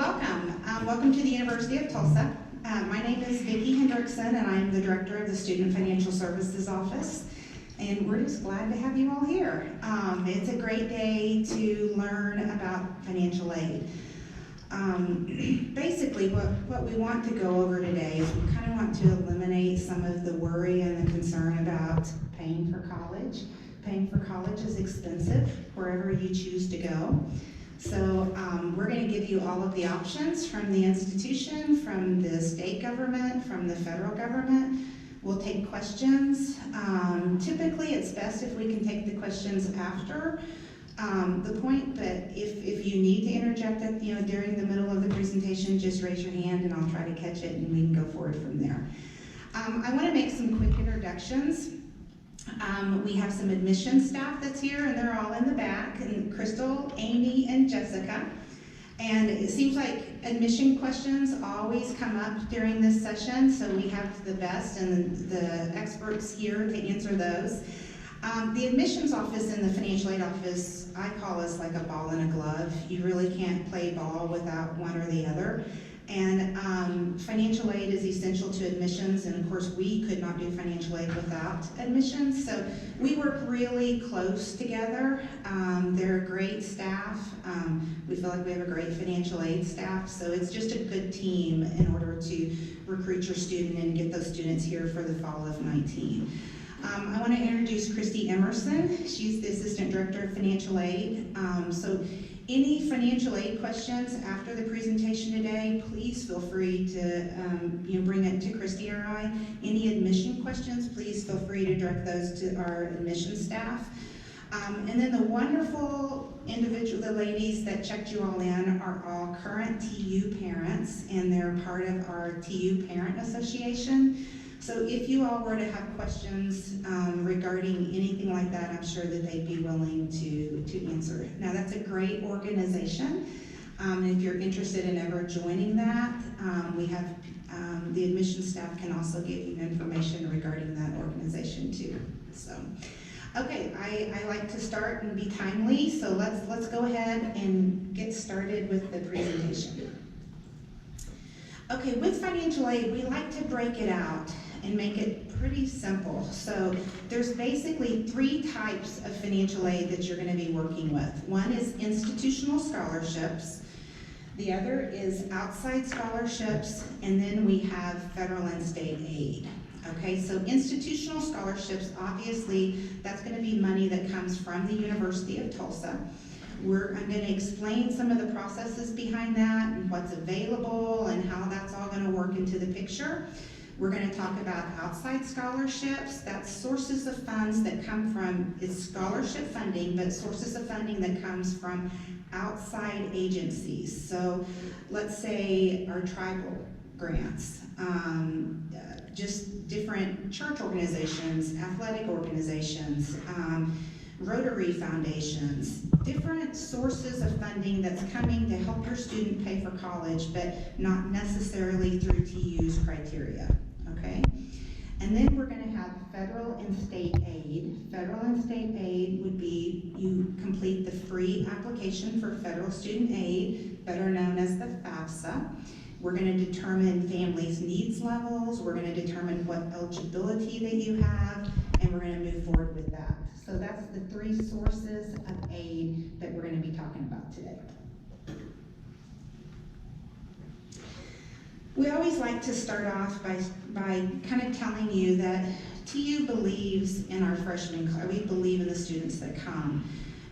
welcome. Welcome to the University of Tulsa. My name is Vicki Hendrickson, and I'm the director of the Student Financial Services Office. And we're just glad to have you all here. It's a great day to learn about financial aid. Basically, what we want to go over today is we kind of want to eliminate some of the worry and the concern about paying for college. Paying for college is expensive wherever you choose to go. So we're going to give you all of the options from the institution, from the state government, from the federal government. We'll take questions. Typically, it's best if we can take the questions after the point, but if you need to interject at, during the middle of the presentation, just raise your hand and I'll try to catch it and we can go forward from there. I want to make some quick introductions. We have some admissions staff that's here, and they're all in the back, and Crystal, Amy, and Jessica. And it seems like admission questions always come up during this session, so we have the best and the experts here to answer those. The admissions office and the financial aid office, I call us like a ball and a glove. You really can't play ball without one or the other. And financial aid is essential to admissions, and of course we could not do financial aid without admissions. So we work really close together. They're a great staff. We feel like we have a great financial aid staff, so it's just a good team in order to recruit your student and get those students here for the fall of 19. I want to introduce Christi Emerson. She's the Assistant Director of Financial Aid. So any financial aid questions after the presentation today, please feel free to bring it to Christi or I. Any admission questions, please feel free to direct those to our admission staff. And then the wonderful the ladies that checked you all in are all current TU parents, and they're part of our TU Parent Association. So if you all were to have questions regarding anything like that, I'm sure that they'd be willing to answer. Now, that's a great organization. If you're interested in ever joining that, we have the admissions staff can also give you information regarding that organization too. So, okay, I like to start and be timely, so let's go ahead and get started with the presentation. Okay, with financial aid, we like to break it out and make it pretty simple. So there's basically three types of financial aid that you're going to be working with. One is institutional scholarships, the other is outside scholarships, and then we have federal and state aid. Okay, so institutional scholarships, obviously, that's going to be money that comes from the University of Tulsa. I'm going to explain some of the processes behind that and what's available and how that's all going to work into the picture. We're going to talk about outside scholarships. That's sources of funds that come from, it's scholarship funding, but sources of funding that comes from outside agencies. So let's say our tribal grants, just different church organizations, athletic organizations, Rotary foundations, different sources of funding that's coming to help your student pay for college, but not necessarily through TU's criteria, okay? And then we're going to have federal and state aid. Federal and state aid would be you complete the free application for federal student aid, better known as the Fafsa. We're going to determine families' needs levels, we're going to determine what eligibility that you have, and we're going to move forward with that. So that's the three sources of aid that we're going to be talking about today. We always like to start off by kind of telling you that TU believes in our freshman class. We believe in the students that come.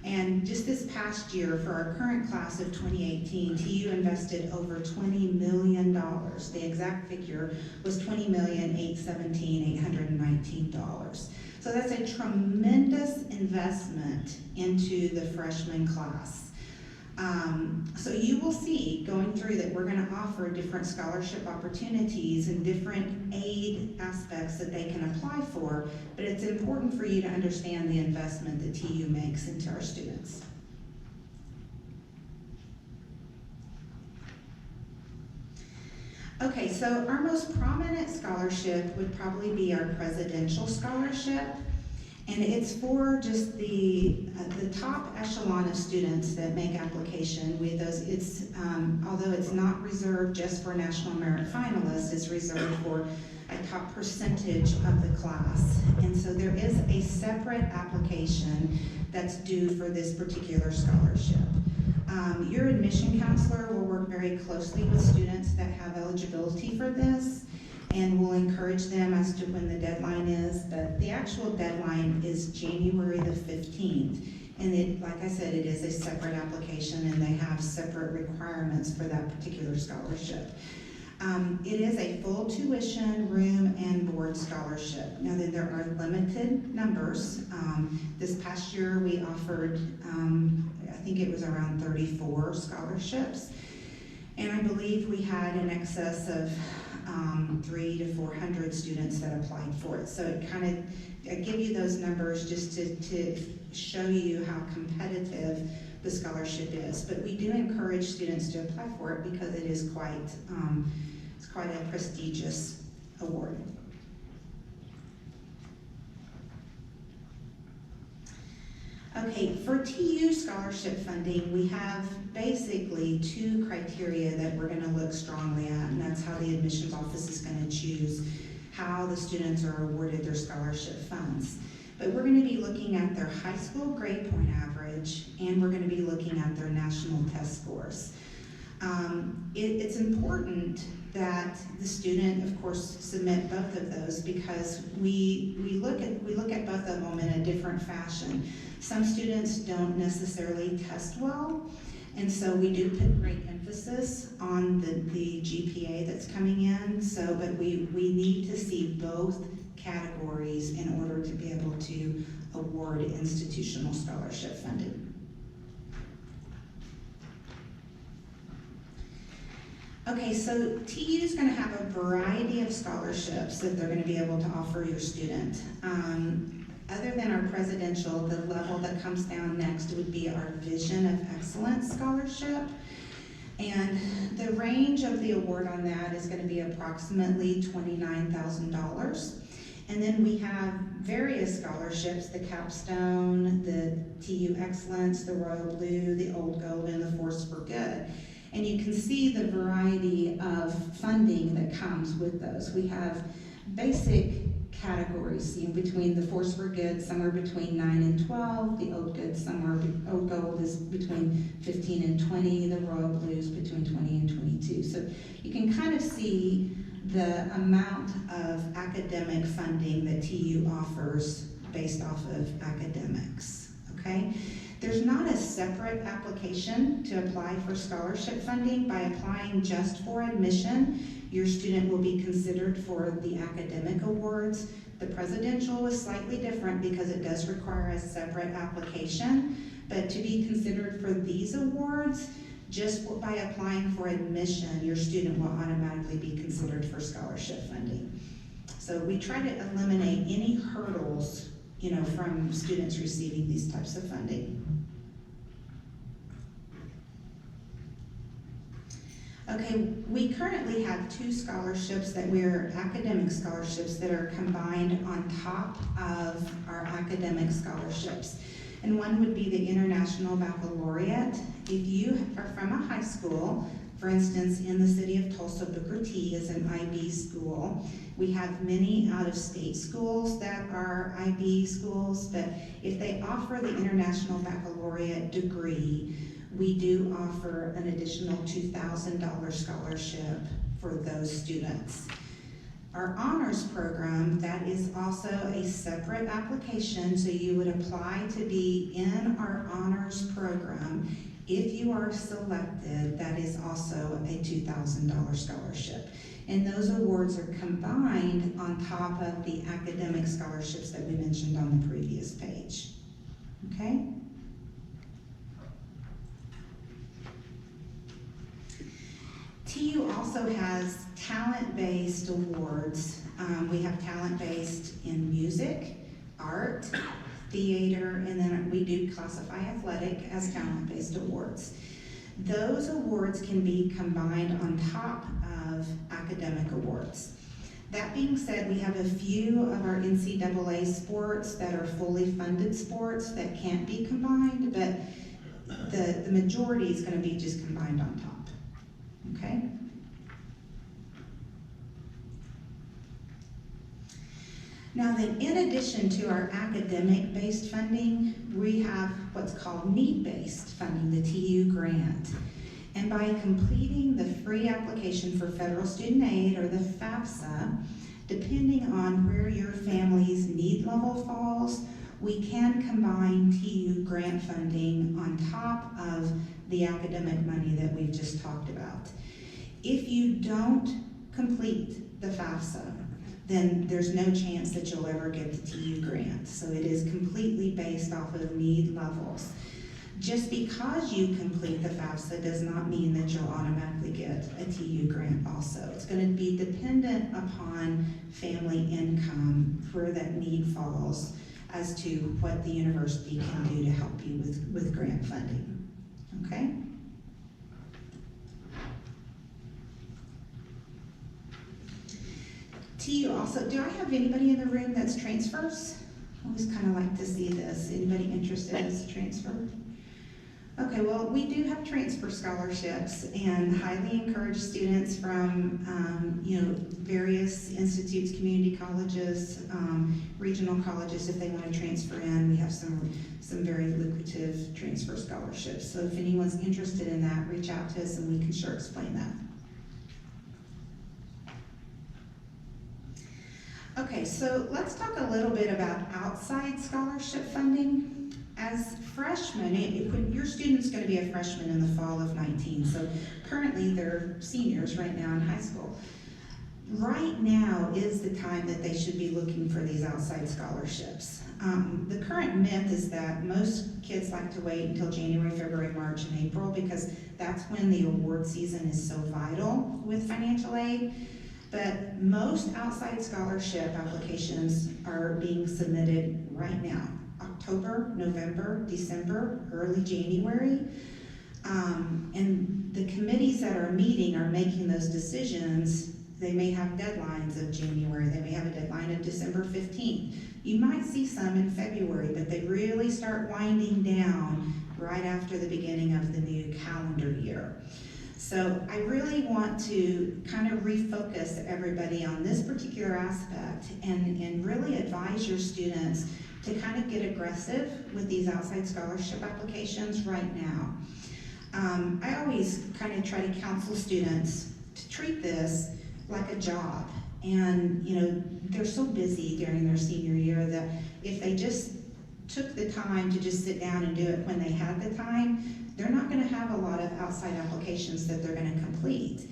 And just this past year, for our current class of 2018, TU invested over $20 million. The exact figure was $20,817,819. So that's a tremendous investment into the freshman class. So you will see going through that we're going to offer different scholarship opportunities and different aid aspects that they can apply for, but it's important for you to understand the investment that TU makes into our students. Okay, so our most prominent scholarship would probably be our presidential scholarship. And And it's for just the top echelon of students that make application with those. It's, although it's not reserved just for National Merit Finalists, it's reserved for a top percentage of the class. And so there is a separate application that's due for this particular scholarship. Your admission counselor will work very closely with students that have eligibility for this, and we'll encourage them as to when the deadline is, but the actual deadline is January the 15th. And it, like I said, it is a separate application, and they have separate requirements for that particular scholarship. It is a full tuition, room, and board scholarship. Now that there are limited numbers, this past year we offered, I think it was around 34 scholarships, and I believe we had in excess of 300 to 400 students that applied for it. So it kind of, I give you those numbers just to show you how competitive the scholarship is. But we do encourage students to apply for it because it is quite a prestigious award. Okay, for TU scholarship funding, we have basically two criteria that we're going to look strongly at, and that's how the admissions office is going to choose how the students are awarded their scholarship funds. But we're going to be looking at their high school grade point average, and we're going to be looking at their national test scores. It's important that the student, of course, submit both of those because we look at both of them in a different fashion. Some students don't necessarily test well, and so we do put great emphasis on the GPA that's coming in. So, but we need to see both categories in order to be able to award institutional scholarship funding. Okay, so TU is going to have a variety of scholarships that they're going to be able to offer your student. Other than our presidential, the level that comes down next would be our Vision of Excellence Scholarship. And the range of the award on that is going to be approximately $29,000. And then we have various scholarships, the Capstone, the TU Excellence, the Royal Blue, the Old Gold, and the Force for Good. And you can see the variety of funding that comes with those. We have basic categories, between the Force for Good, somewhere between 9 and 12, the Old Gold is between 15 and 20, the Royal Blue is between 20 and 22. So you can kind of see the amount of academic funding that TU offers based off of academics, okay? There's not a separate application to apply for scholarship funding. By applying just for admission, your student will be considered for the academic awards. The presidential is slightly different because it does require a separate application, but to be considered for these awards, just by applying for admission, your student will automatically be considered for scholarship funding. So we try to eliminate any hurdles, from students receiving these types of funding. Okay, we currently have two scholarships academic scholarships that are combined on top of our academic scholarships. And one would be the International Baccalaureate. If you are from a high school, for instance, in the city of Tulsa, Booker T is an IB school. We have many out-of-state schools that are IB schools, but if they offer the International Baccalaureate degree, we do offer an additional $2,000 scholarship for those students. Our honors program, that is also a separate application, so you would apply to be in our honors program. If you are selected, that is also a $2,000 scholarship. And those awards are combined on top of the academic scholarships that we mentioned on the previous page. Okay? TU also has talent-based awards. We have talent-based in music, art, theater, and then we do classify athletic as talent-based awards. Those awards can be combined on top of academic awards. That being said, we have a few of our NCAA sports that are fully funded sports that can't be combined, but the majority is going to be just combined on top, okay? Now then, in addition to our academic-based funding, we have what's called need-based funding, the TU grant. And by completing the free application for federal student aid, or the Fafsa, depending on where your family's need level falls, we can combine TU grant funding on top of the academic money that we've just talked about. If you don't complete the FAFSA, then there's no chance that you'll ever get the TU grant. So it is completely based off of need levels. Just because you complete the FAFSA does not mean that you'll automatically get a TU grant also. It's going to be dependent upon family income, where that need falls, as to what the university can do to help you with grant funding, okay? TU also, do I have anybody in the room that's transfers? I always kind of like to see this. Anybody interested as a transfer? Okay, well, we do have transfer scholarships and highly encourage students from, various institutes, community colleges, regional colleges, if they want to transfer in. We have some very lucrative transfer scholarships. So if anyone's interested in that, reach out to us and we can sure explain that. Okay, so let's talk a little bit about outside scholarship funding. As freshmen, when your student's going to be a freshman in the fall of 19, so currently they're seniors right now in high school. Right now is the time that they should be looking for these outside scholarships. The current myth is that most kids like to wait until January, February, March, and April because that's when the award season is so vital with financial aid. But most outside scholarship applications are being submitted right now. October, November, December, early January. And the committees that are meeting are making those decisions. They may have deadlines of January. They may have a deadline of December 15th. You might see some in February, but they really start winding down right after the beginning of the new calendar year. So I really want to kind of refocus everybody on this particular aspect and really advise your students to kind of get aggressive with these outside scholarship applications right now. I always kind of try to counsel students to treat this like a job. And they're so busy during their senior year that if they just took the time to just sit down and do it when they had the time, they're not going to have a lot of outside applications that they're going to complete.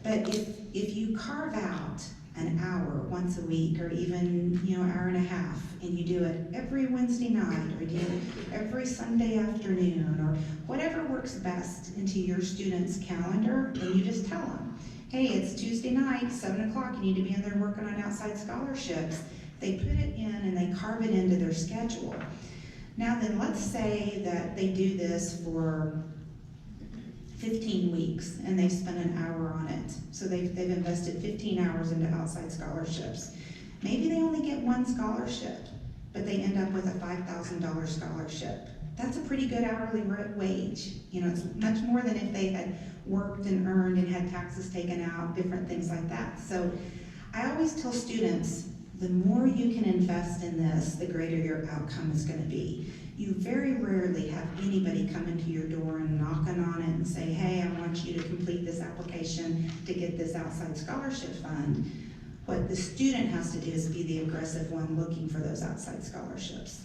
But if you carve out an hour once a week, or even hour and a half, and you do it every Wednesday night, or do it every Sunday afternoon, or whatever works best into your student's calendar, and you just tell them, hey, it's Tuesday night, 7 o'clock, you need to be in there working on outside scholarships. They put it in and they carve it into their schedule. Now then, let's say that they do this for 15 weeks and they've spent an hour on it. So they've invested 15 hours into outside scholarships. Maybe they only get one scholarship, but they end up with a $5,000 scholarship. That's a pretty good hourly wage. It's much more than if they had worked and earned and had taxes taken out, different things like that. So I always tell students, the more you can invest in this, the greater your outcome is going to be. You very rarely have anybody come into your door and knocking on it and say, hey, I want you to complete this application to get this outside scholarship fund. What the student has to do is be the aggressive one looking for those outside scholarships.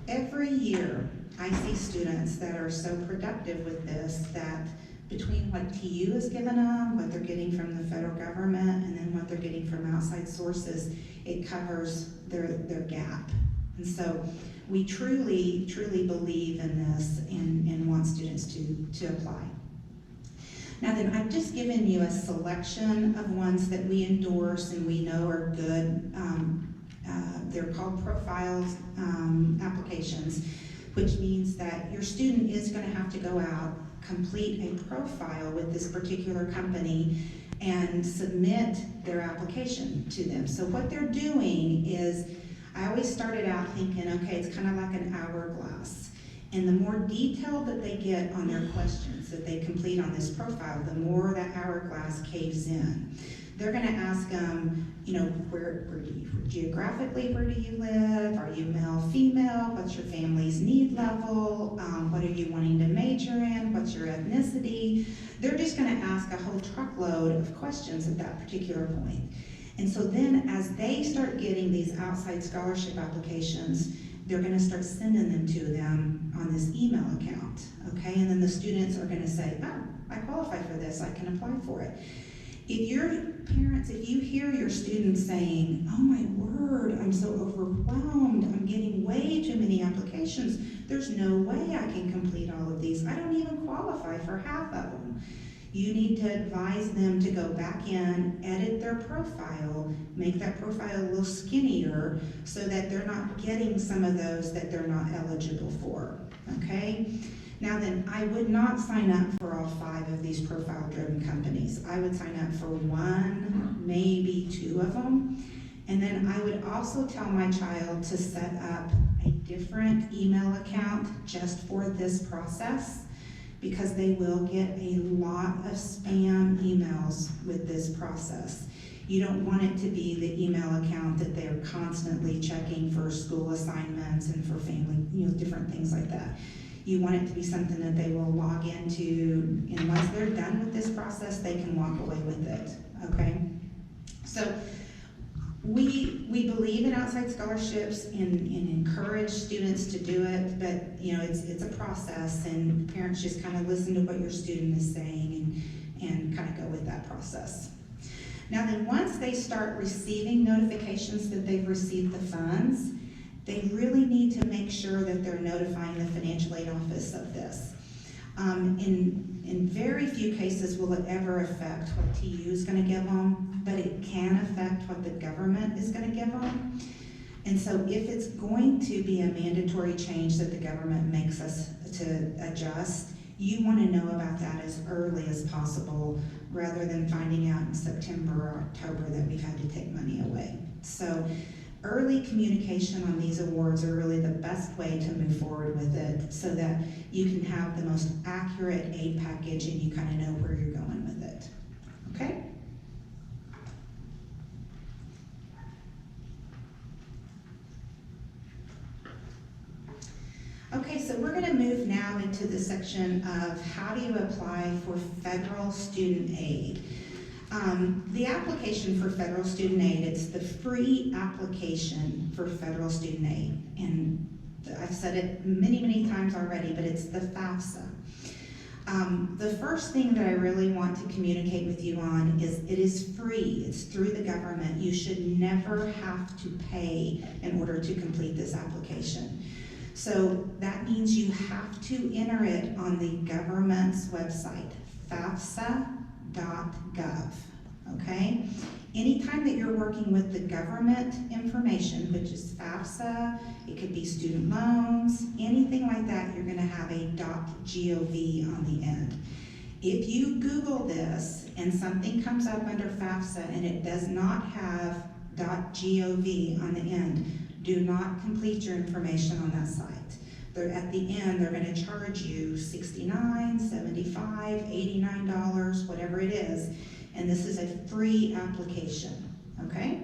Every year, I see students that are so productive with this that between what TU has given them, what they're getting from the federal government, and then what they're getting from outside sources, it covers their gap. And so we truly, truly believe in this and want students to apply. Now then, I've just given you a selection of ones that we endorse and we know are good. They're called profiles applications, which means that your student is going to have to go out, complete a profile with this particular company, and submit their application to them. So what they're doing is, I always started out thinking, okay, it's kind of like an hourglass. And the more detailed that they get on their questions that they complete on this profile, the more that hourglass caves in. They're gonna ask them, where do you, geographically, where do you live? Are you male, female? What's your family's need level? What are you wanting to major in? What's your ethnicity? They're just gonna ask a whole truckload of questions at that particular point. And so then as they start getting these outside scholarship applications, they're gonna start sending them to them on this email account, okay? And then the students are gonna say, oh, I qualify for this, I can apply for it. If your parents, if you hear your students saying, oh my word, I'm so overwhelmed, I'm getting way too many applications, there's no way I can complete all of these, I don't even qualify for half of them. You need to advise them to go back in, edit their profile, make that profile a little skinnier so that they're not getting some of those that they're not eligible for, okay? Now then, I would not sign up for all 5 of these profile-driven companies. I would sign up for 1, maybe 2 of them. And then I would also tell my child to set up a different email account just for this process, because they will get a lot of spam emails with this process. You don't want it to be the email account that they're constantly checking for school assignments and for family, different things like that. You want it to be something that they will log into, and once they're done with this process, they can walk away with it, okay? So we believe in outside scholarships and encourage students to do it, but it's a process, and parents just kind of listen to what your student is saying and kind of go with that process. Now then, once they start receiving notifications that they've received the funds, they really need to make sure that they're notifying the financial aid office of this. In very few cases will it ever affect what TU is going to give them, but it can affect what the government is going to give them. And so if it's going to be a mandatory change that the government makes us to adjust, you want to know about that as early as possible, rather than finding out in September or October that we've had to take money away. So early communication on these awards are really the best way to move forward with it, so that you can have the most accurate aid package and you kind of know where you're going with it, okay? Okay, so we're gonna move now into the section of how do you apply for federal student aid. The application for federal student aid, it's the free application for federal student aid. And I've said it many, many times already, but it's the Fafsa. The first thing that I really want to communicate with you on is it is free. It's through the government. You should never have to pay in order to complete this application. So that means you have to enter it on the government's website, fafsa.gov, okay? Anytime that you're working with the government information, which is FAFSA, it could be student loans, anything like that, you're gonna have a .gov on the end. If you Google this and something comes up under FAFSA and it does not have .gov on the end, do not complete your information on that site. At the end, they're gonna charge you $69, $75, $89, whatever it is, and this is a free application, okay?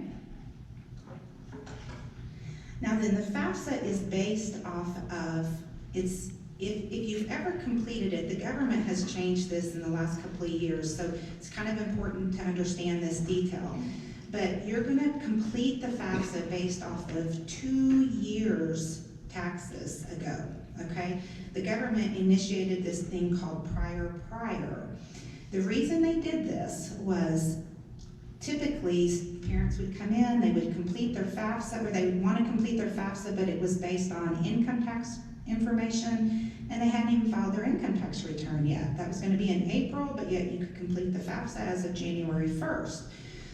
Now then, the FAFSA is based off of, if you've ever completed it, the government has changed this in the last couple of years, so it's kind of important to understand this detail. But you're gonna complete the FAFSA based off of 2 years taxes ago, okay? The government initiated this thing called prior. The reason they did this was typically parents would come in, they would complete their FAFSA, or they would want to complete their FAFSA, but it was based on income tax information, and they hadn't even filed their income tax return yet. That was going to be in April, but yet you could complete the FAFSA as of January 1st.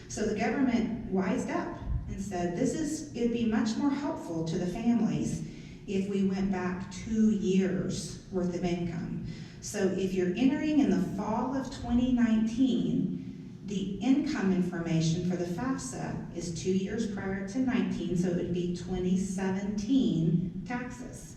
So the government wised up and said, it'd be much more helpful to the families if we went back 2 years worth of income. So if you're entering in the fall of 2019, The income information for the Fafsa is 2 years prior to 19, so it would be 2017 taxes.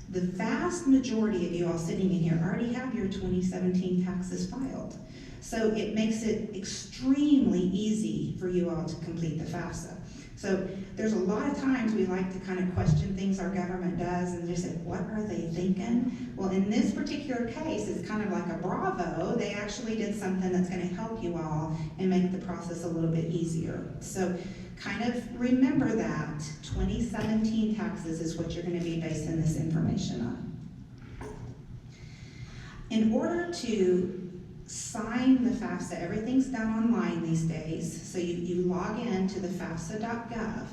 The vast majority of you all sitting in here already have your 2017 taxes filed. So it makes it extremely easy for you all to complete the Fafsa. So there's a lot of times we like to kind of question things our government does and just say, what are they thinking? Well, in this particular case, it's kind of like a bravo. They actually did something that's going to help you all and make the process a little bit easier. So kind of remember that 2017 taxes is what you're going to be basing this information on. In order to sign the Fafsa, everything's done online these days, so you log in to the fafsa.gov.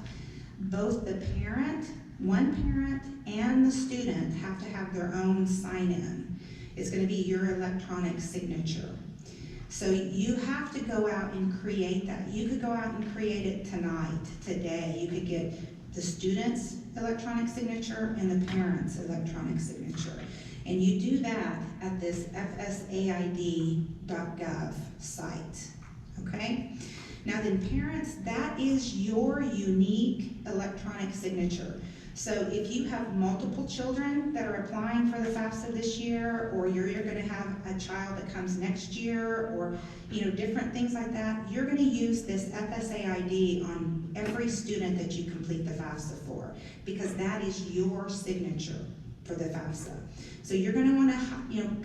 Both the parent, one parent, and the student have to have their own sign-in. It's going to be your electronic signature. So you have to go out and create that. You could go out and create it tonight, today. You could get the student's electronic signature and the parent's electronic signature. And you do that at this fsaid.gov site, okay? Now then, parents, that is your unique electronic signature. So if you have multiple children that are applying for the Fafsa this year, or you're going to have a child that comes next year, or different things like that, you're going to use this FSAID on every student that you complete the Fafsa for, because that is your signature for the Fafsa. So you're going to want to,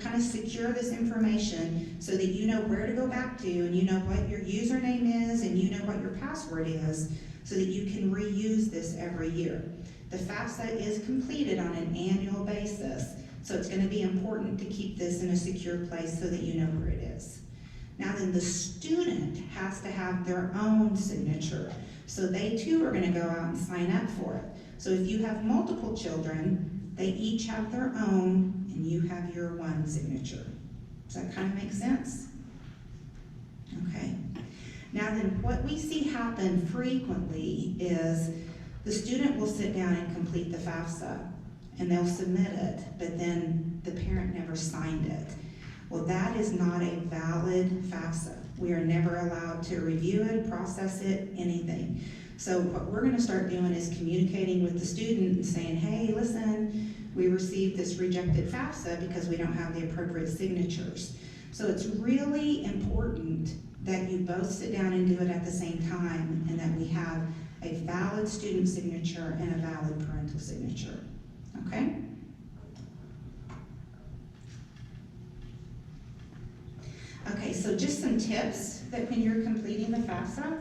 kind of secure this information so that you know where to go back to, and you know what your username is, and you know what your password is, so that you can reuse this every year. The Fafsa is completed on an annual basis, so it's going to be important to keep this in a secure place so that you know where it is. Now then, the student has to have their own signature, so they too are going to go out and sign up for it. So if you have multiple children, they each have their own, and you have your one signature. Does that kind of make sense? Okay. Now then, what we see happen frequently is the student will sit down and complete the Fafsa, and they'll submit it, but then the parent never signed it. Well, that is not a valid Fafsa. We are never allowed to review it, process it, anything. So what we're going to start doing is communicating with the student and saying, hey, listen, we received this rejected Fafsa because we don't have the appropriate signatures. So it's really important that you both sit down and do it at the same time, and that we have a valid student signature and a valid parental signature, okay? Okay, so just some tips that when you're completing the Fafsa,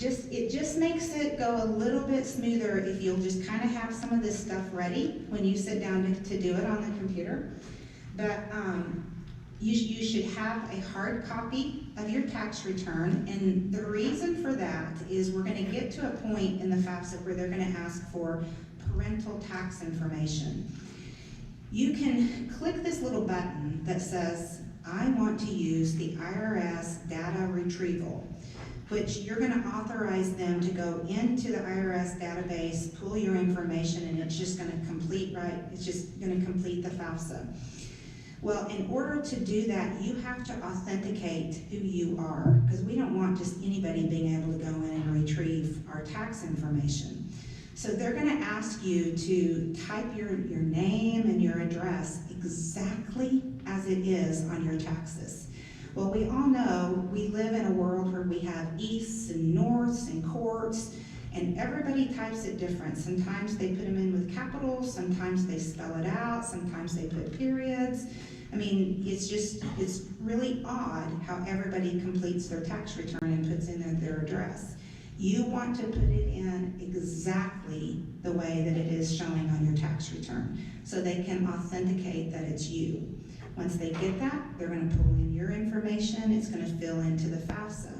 it just makes it go a little bit smoother if you'll just kind of have some of this stuff ready when you sit down to do it on the computer. But you should have a hard copy of your tax return, and the reason for that is we're going to get to a point in the Fafsa where they're going to ask for parental tax information. You can click this little button that says, I want to use the IRS data retrieval, which you're going to authorize them to go into the IRS database, pull your information, and it's just going to complete, it's just going to complete the Fafsa. Well, in order to do that, you have to authenticate who you are, because we don't want just anybody being able to go in and retrieve our tax information. So they're going to ask you to type your name and your address exactly as it is on your taxes. Well, we all know we live in a world where we have easts and norths and courts, and everybody types it different. Sometimes they put them in with capitals, sometimes they spell it out, sometimes they put periods. I mean, it's really odd how everybody completes their tax return and puts in their address. You want to put it in exactly the way that it is showing on your tax return, so they can authenticate that it's you. Once they get that, they're going to pull in your information. It's going to fill into the Fafsa.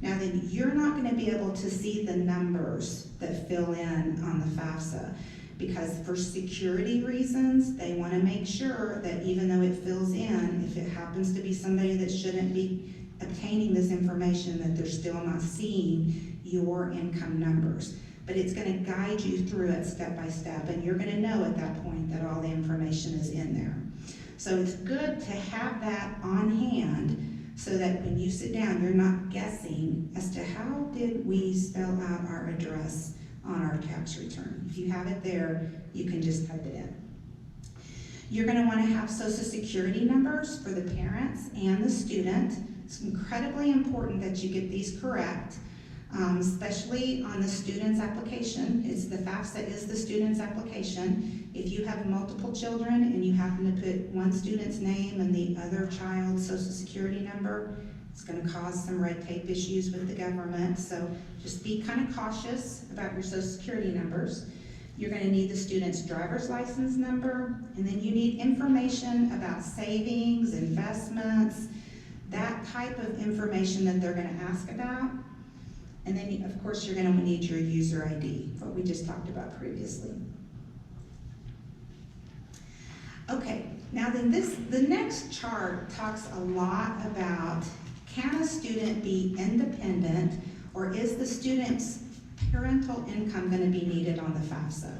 Now then, you're not going to be able to see the numbers that fill in on the Fafsa, because for security reasons, they want to make sure that even though it fills in, if it happens to be somebody that shouldn't be obtaining this information, that they're still not seeing your income numbers. But it's going to guide you through it step by step, and you're going to know at that point that all the information is in there. So it's good to have that on hand so that when you sit down, you're not guessing as to how did we spell out our address on our tax return. If you have it there, you can just type it in. You're going to want to have Social Security numbers for the parents and the student. It's incredibly important that you get these correct, especially on the student's application. The FAFSA is the student's application. If you have multiple children and you happen to put one student's name and the other child's Social Security number, it's going to cause some red tape issues with the government. So just be kind of cautious about your Social Security numbers. You're going to need the student's driver's license number, and then you need information about savings, investments, that type of information that they're going to ask about. And then, of course, you're going to need your user ID, what we just talked about previously. Okay, now then the next chart talks a lot about, can a student be independent, or is the student's parental income going to be needed on the FAFSA?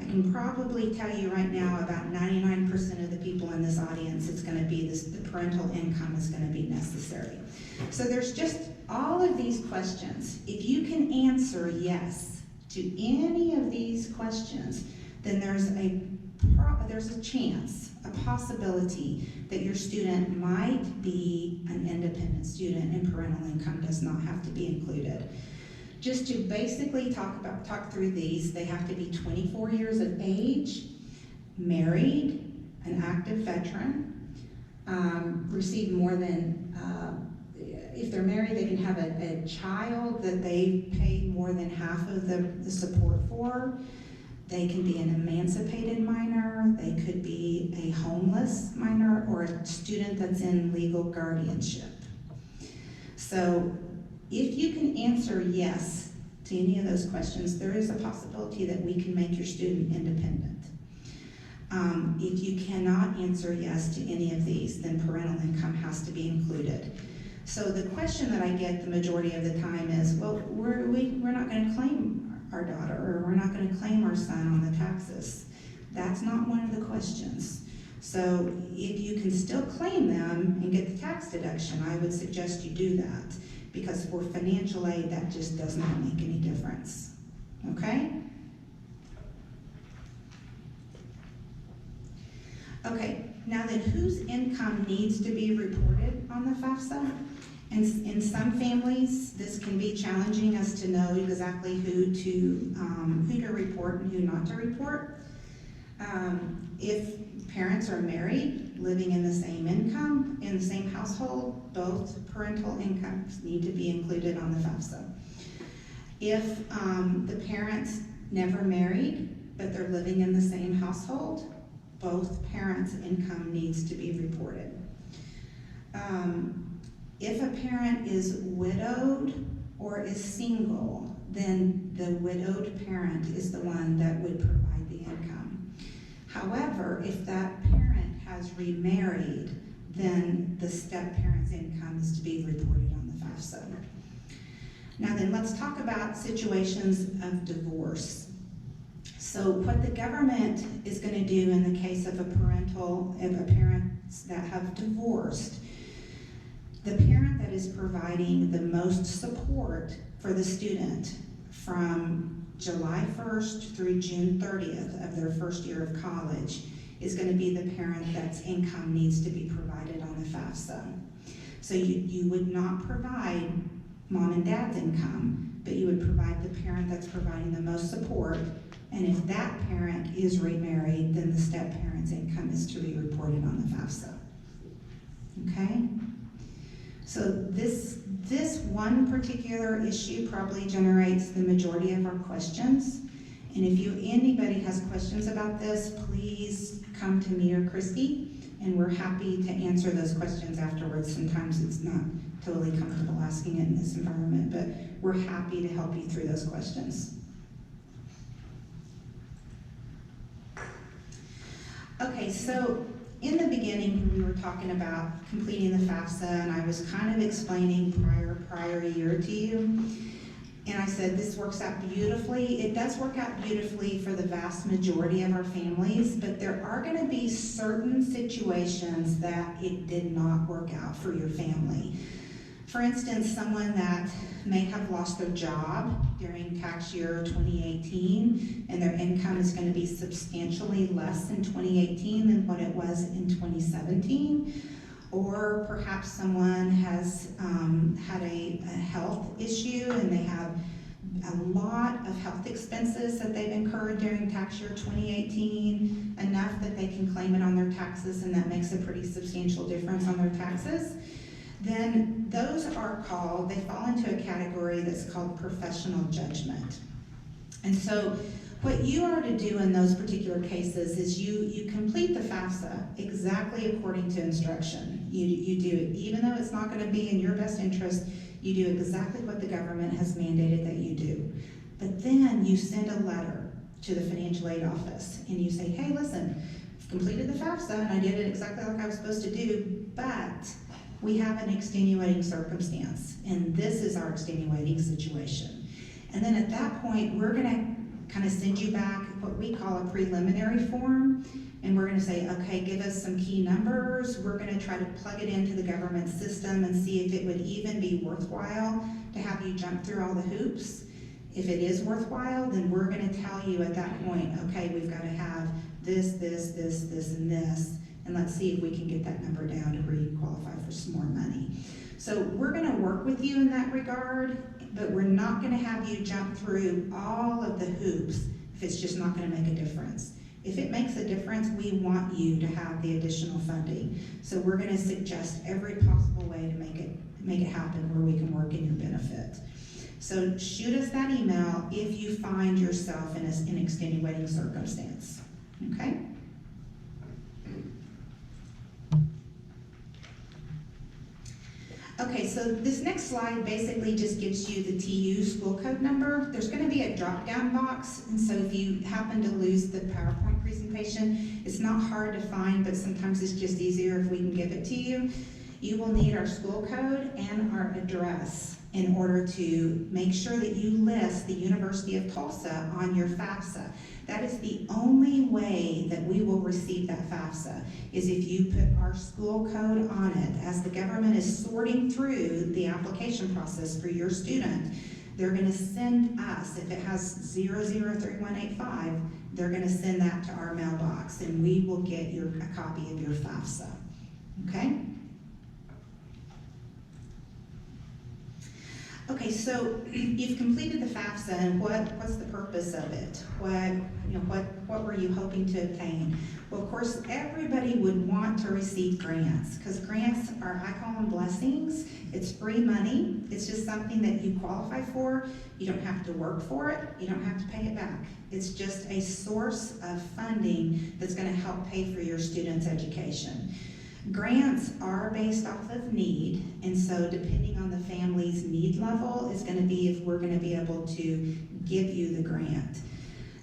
I can probably tell you right now about 99% of the people in this audience, it's going to be the parental income is going to be necessary. So there's just all of these questions. If you can answer yes to any of these questions, then there's a chance, a possibility that your student might be an independent student and parental income does not have to be included. Just to basically talk through these, they have to be 24 years of age, married, an active veteran, receive more than, if they're married, they can have a child that they pay more than half of the support for. They can be an emancipated minor, they could be a homeless minor, or a student that's in legal guardianship. So if you can answer yes to any of those questions, there is a possibility that we can make your student independent. If you cannot answer yes to any of these, then parental income has to be included. So the question that I get the majority of the time is, well, we're not going to claim our daughter, or we're not going to claim our son on the taxes. That's not one of the questions. So if you can still claim them and get the tax deduction, I would suggest you do that, because for financial aid, that just does not make any difference. Okay? Okay, now then, whose income needs to be reported on the FAFSA? And in some families, this can be challenging as to know exactly who to report and who not to report. If parents are married, living in the same income, in the same household, both parental incomes need to be included on the FAFSA. If the parents never married, but they're living in the same household, both parents' income needs to be reported. If a parent is widowed or is single, then the widowed parent is the one that would provide the income. However, if that parent has remarried, then the step-parent's income is to be reported on the FAFSA. Now then, let's talk about situations of divorce. So what the government is going to do in the case of a parents that have divorced, the parent that is providing the most support for the student from July 1st through June 30th of their first year of college is going to be the parent that's income needs to be provided on the FAFSA. So you would not provide mom and dad's income, but you would provide the parent that's providing the most support. And if that parent is remarried, then the step-parent's income is to be reported on the FAFSA. Okay? So this one particular issue probably generates the majority of our questions. And if anybody has questions about this, please come to me or Christi, and we're happy to answer those questions afterwards. Sometimes it's not totally comfortable asking it in this environment, but we're happy to help you through those questions. Okay, so in the beginning, we were talking about completing the FAFSA, and I was kind of explaining prior year to you. And I said, this works out beautifully. It does work out beautifully for the vast majority of our families, but there are going to be certain situations that it did not work out for your family. For instance, someone that may have lost their job during tax year 2018, and their income is going to be substantially less in 2018 than what it was in 2017. Or perhaps someone has had a health issue and they have a lot of health expenses that they've incurred during tax year 2018, enough that they can claim it on their taxes, and that makes a pretty substantial difference on their taxes. Then those are called, they fall into a category that's called professional judgment. And so what you are to do in those particular cases is you complete the Fafsa exactly according to instruction. You do it, even though it's not going to be in your best interest, you do exactly what the government has mandated that you do. But then you send a letter to the financial aid office and you say, hey, listen, I've completed the Fafsa and I did it exactly like I was supposed to do, but we have an extenuating circumstance, and this is our extenuating situation. And then at that point, we're going to kind of send you back what we call a preliminary form, and we're going to say, okay, give us some key numbers. We're going to try to plug it into the government system and see if it would even be worthwhile to have you jump through all the hoops. If it is worthwhile, then we're going to tell you at that point, okay, we've got to have this, and this, and let's see if we can get that number down to where you qualify for some more money. So we're going to work with you in that regard, but we're not going to have you jump through all of the hoops if it's just not going to make a difference. If it makes a difference, we want you to have the additional funding. So we're going to suggest every possible way to make it happen where we can work in your benefit. So shoot us that email if you find yourself in an extenuating circumstance, okay? Okay, so this next slide basically just gives you the TU school code number. There's going to be a drop-down box, and so if you happen to lose the PowerPoint presentation, it's not hard to find, but sometimes it's just easier if we can give it to you. You will need our school code and our address in order to make sure that you list the University of Tulsa on your Fafsa. That is the only way that we will receive that Fafsa, is if you put our school code on it. As the government is sorting through the application process for your student, they're going to send us, if it has 003185, they're going to send that to our mailbox, and we will get a copy of your Fafsa, okay? Okay, so you've completed the Fafsa, and what's the purpose of it? What were you hoping to obtain? Well, of course, everybody would want to receive grants, because grants are, I call them blessings. It's free money. It's just something that you qualify for. You don't have to work for it. You don't have to pay it back. It's just a source of funding that's going to help pay for your students' education. Grants are based off of need, and so depending on the family's need level is going to be if we're going to be able to give you the grant.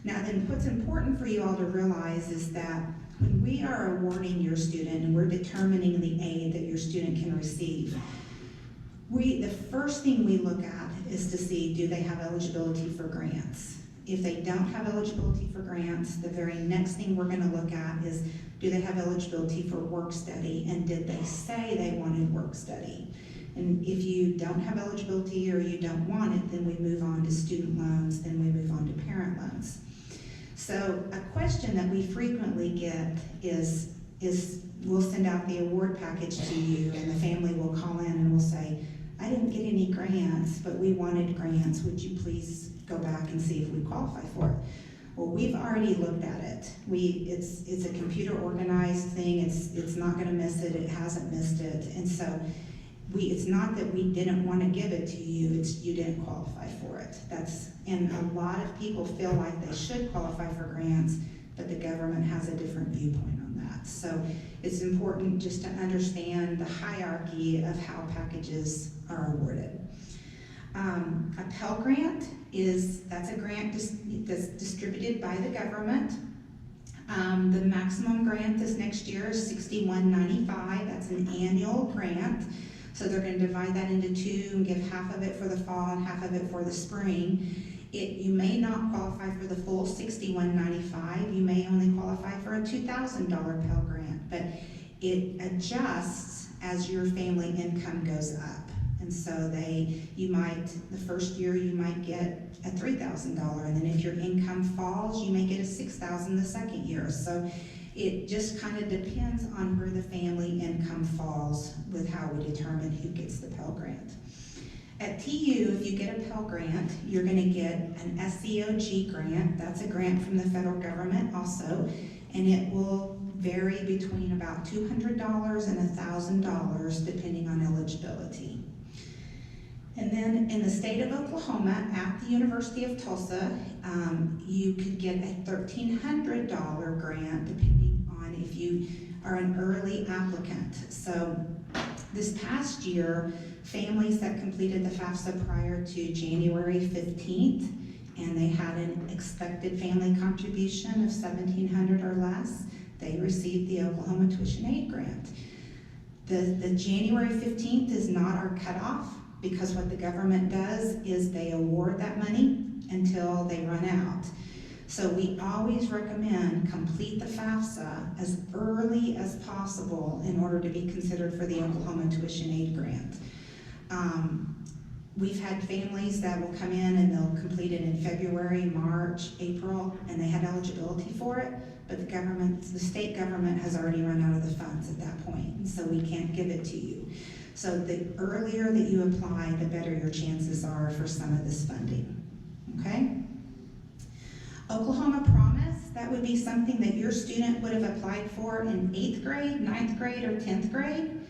Now then, what's important for you all to realize is that when we are awarding your student and we're determining the aid that your student can receive, the first thing we look at is to see, do they have eligibility for grants? If they don't have eligibility for grants, the very next thing we're going to look at is, do they have eligibility for work study, and did they say they wanted work study? And if you don't have eligibility or you don't want it, then we move on to student loans, then we move on to parent loans. So a question that we frequently get is we'll send out the award package to you, and the family will call in and will say, I didn't get any grants, but we wanted grants. Would you please go back and see if we qualify for it? Well, we've already looked at it. It's a computer organized thing. It's not going to miss it. It hasn't missed it. And so it's not that we didn't want to give it to you. It's you didn't qualify for it. And a lot of people feel like they should qualify for grants, but the government has a different viewpoint on that. So it's important just to understand the hierarchy of how packages are awarded. A Pell Grant that's a grant that's distributed by the government. The maximum grant this next year is $61.95. That's an annual grant. So they're gonna divide that into two and give half of it for the fall and half of it for the spring. You may not qualify for the full $61.95. You may only qualify for a $2,000 Pell Grant, but it adjusts as your family income goes up. And so the first year you might get a $3,000, and then if your income falls, you may get a $6,000 the second year. So it just kind of depends on where the family income falls with how we determine who gets the Pell Grant. At TU, if you get a Pell Grant, you're going to get an SEOG grant. That's a grant from the federal government also, and it will vary between about $200 and $1,000 depending on eligibility. And then in the state of Oklahoma, at the University of Tulsa, you could get a $1,300 grant depending on if you are an early applicant. So this past year, families that completed the Fafsa prior to January 15th, and they had an expected family contribution of $1,700 or less, they received the Oklahoma Tuition Aid Grant. The January 15th is not our cutoff, because what the government does is they award that money until they run out. So we always recommend complete the Fafsa as early as possible in order to be considered for the Oklahoma Tuition Aid Grant. We've had families that will come in and they'll complete it in February, March, April, and they had eligibility for it, but the state government has already run out of the funds at that point, and so we can't give it to you. So the earlier that you apply, the better your chances are for some of this funding, okay? Oklahoma Promise, that would be something that your student would have applied for in 8th grade, 9th grade, or 10th grade.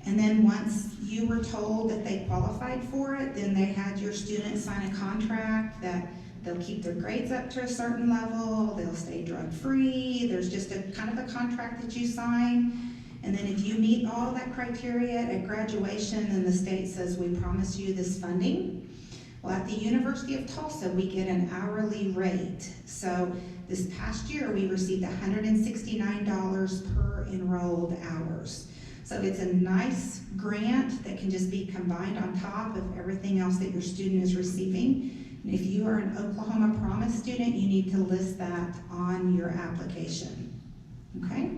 And then once you were told that they qualified for it, then they had your student sign a contract that they'll keep their grades up to a certain level, they'll stay drug-free, there's just a kind of a contract that you sign. And then if you meet all that criteria at graduation, then the state says, we promise you this funding. Well, at the University of Tulsa, we get an hourly rate. So this past year, we received $169 per enrolled hours. So it's a nice grant that can just be combined on top of everything else that your student is receiving. And if you are an Oklahoma Promise student, you need to list that on your application, okay?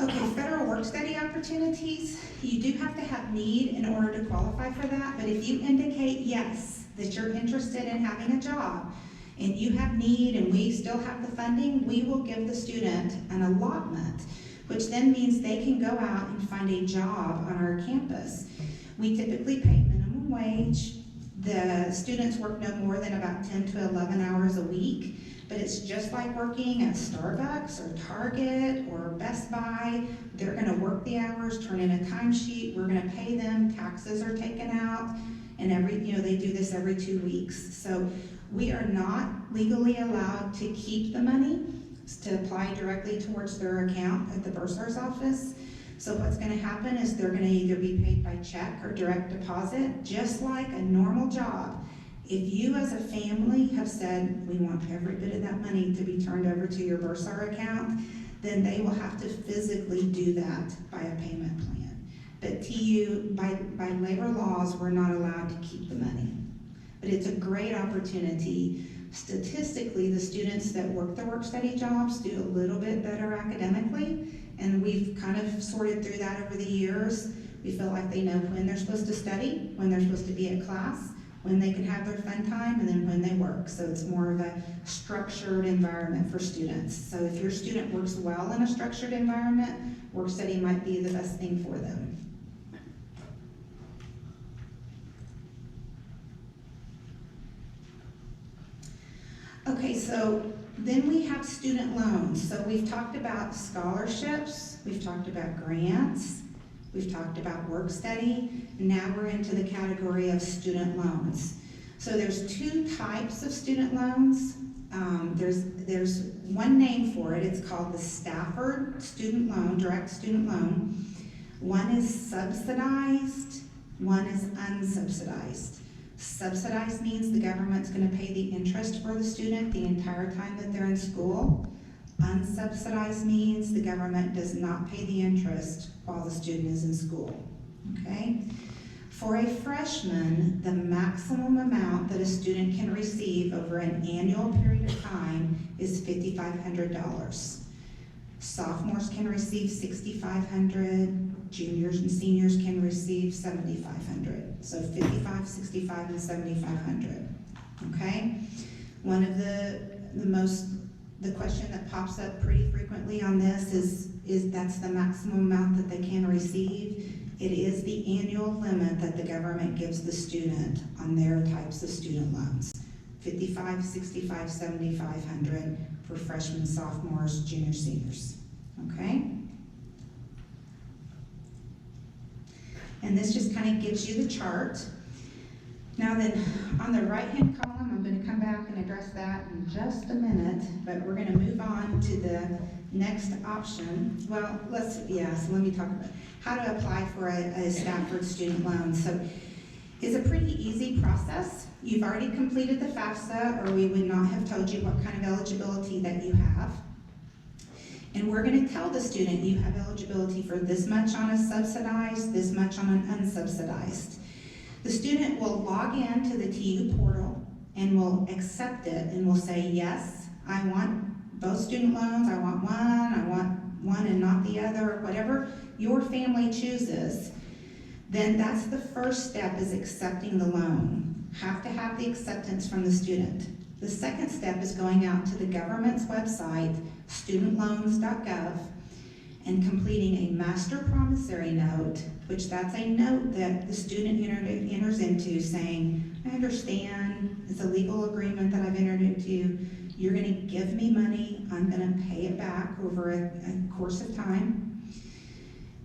Okay, federal work-study opportunities. You do have to have need in order to qualify for that, but if you indicate yes, that you're interested in having a job, and you have need and we still have the funding, we will give the student an allotment, which then means they can go out and find a job on our campus. We typically pay minimum wage. The students work no more than about 10 to 11 hours a week, but it's just like working at Starbucks or Target or Best Buy. They're gonna work the hours, turn in a timesheet, we're gonna pay them, taxes are taken out, and they do this every 2 weeks. So we are not legally allowed to keep the money to apply directly towards their account at the bursar's office. So what's gonna happen is they're gonna either be paid by check or direct deposit, just like a normal job. If you as a family have said, we want every bit of that money to be turned over to your bursar account, then they will have to physically do that by a payment plan. But TU, by labor laws, we're not allowed to keep the money. But it's a great opportunity. Statistically, the students that work the work-study jobs do a little bit better academically, and we've kind of sorted through that over the years. We feel like they know when they're supposed to study, when they're supposed to be at class, when they can have their fun time, and then when they work. So it's more of a structured environment for students. So if your student works well in a structured environment, work-study might be the best thing for them. Okay, so then we have student loans. So we've talked about scholarships, we've talked about grants, we've talked about work study, and now we're into the category of student loans. So there's two types of student loans. There's one name for it. It's called the Stafford Student Loan, Direct Student Loan. One is subsidized, one is unsubsidized. Subsidized means the government's going to pay the interest for the student the entire time that they're in school. Unsubsidized means the government does not pay the interest while the student is in school, okay? For a freshman, the maximum amount that a student can receive over an annual period of time is $5,500. Sophomores can receive $6,500, juniors and seniors can receive $7,500. So 55, 65, and 7,500. Okay? One of the question that pops up pretty frequently on this is that's the maximum amount that they can receive. It is the annual limit that the government gives the student on their types of student loans. 55, 65, 7,500 for freshmen, sophomores, juniors, seniors, okay? And this just kind of gives you the chart. Now then, on the right-hand column, I'm going to come back and address that in just a minute, but we're going to move on to the next option. Well, so let me talk about how to apply for a Stafford student loan. So it's a pretty easy process. You've already completed the Fafsa, or we would not have told you what kind of eligibility that you have. And we're going to tell the student you have eligibility for this much on a subsidized, this much on an unsubsidized. The student will log in to the TU portal and will accept it and will say, yes, I want both student loans, I want one and not the other, whatever your family chooses. Then that's the first step, is accepting the loan. Have to have the acceptance from the student. The second step is going out to the government's website, studentloans.gov, and completing a master promissory note, which that's a note that the student enters into saying, I understand, it's a legal agreement that I've entered into, you're gonna give me money, I'm gonna pay it back over a course of time.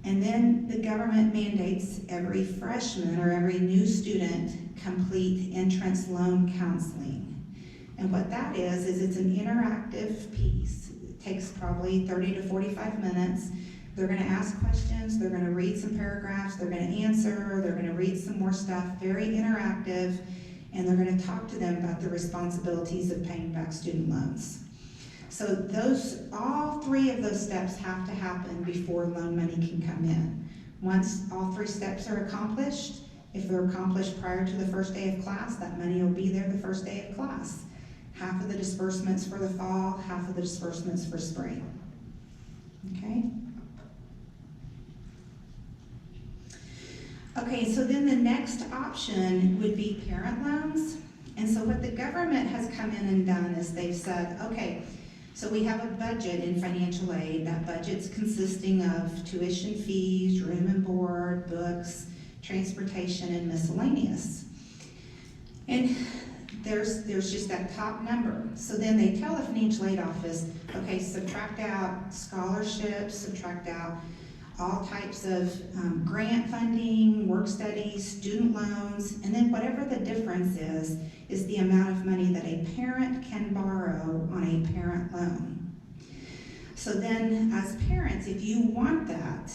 And then the government mandates every freshman or every new student complete entrance loan counseling. And what that is it's an interactive piece. It takes probably 30 to 45 minutes. They're gonna ask questions, they're gonna read some paragraphs, they're gonna answer, they're gonna read some more stuff, very interactive, and they're gonna talk to them about the responsibilities of paying back student loans. So all three of those steps have to happen before loan money can come in. Once all three steps are accomplished, if they're accomplished prior to the first day of class, that money will be there the first day of class. Half of the disbursements for the fall, half of the disbursements for spring. Okay? Okay, so then the next option would be parent loans. And so what the government has come in and done is they've said, okay, so we have a budget in financial aid. That budget's consisting of tuition fees, room and board, books, transportation, and miscellaneous. And there's just that top number. So then they tell the financial aid office, okay, subtract out scholarships, subtract out all types of grant funding, work studies, student loans, and then whatever the difference is the amount of money that a parent can borrow on a parent loan. So then as parents, if you want that,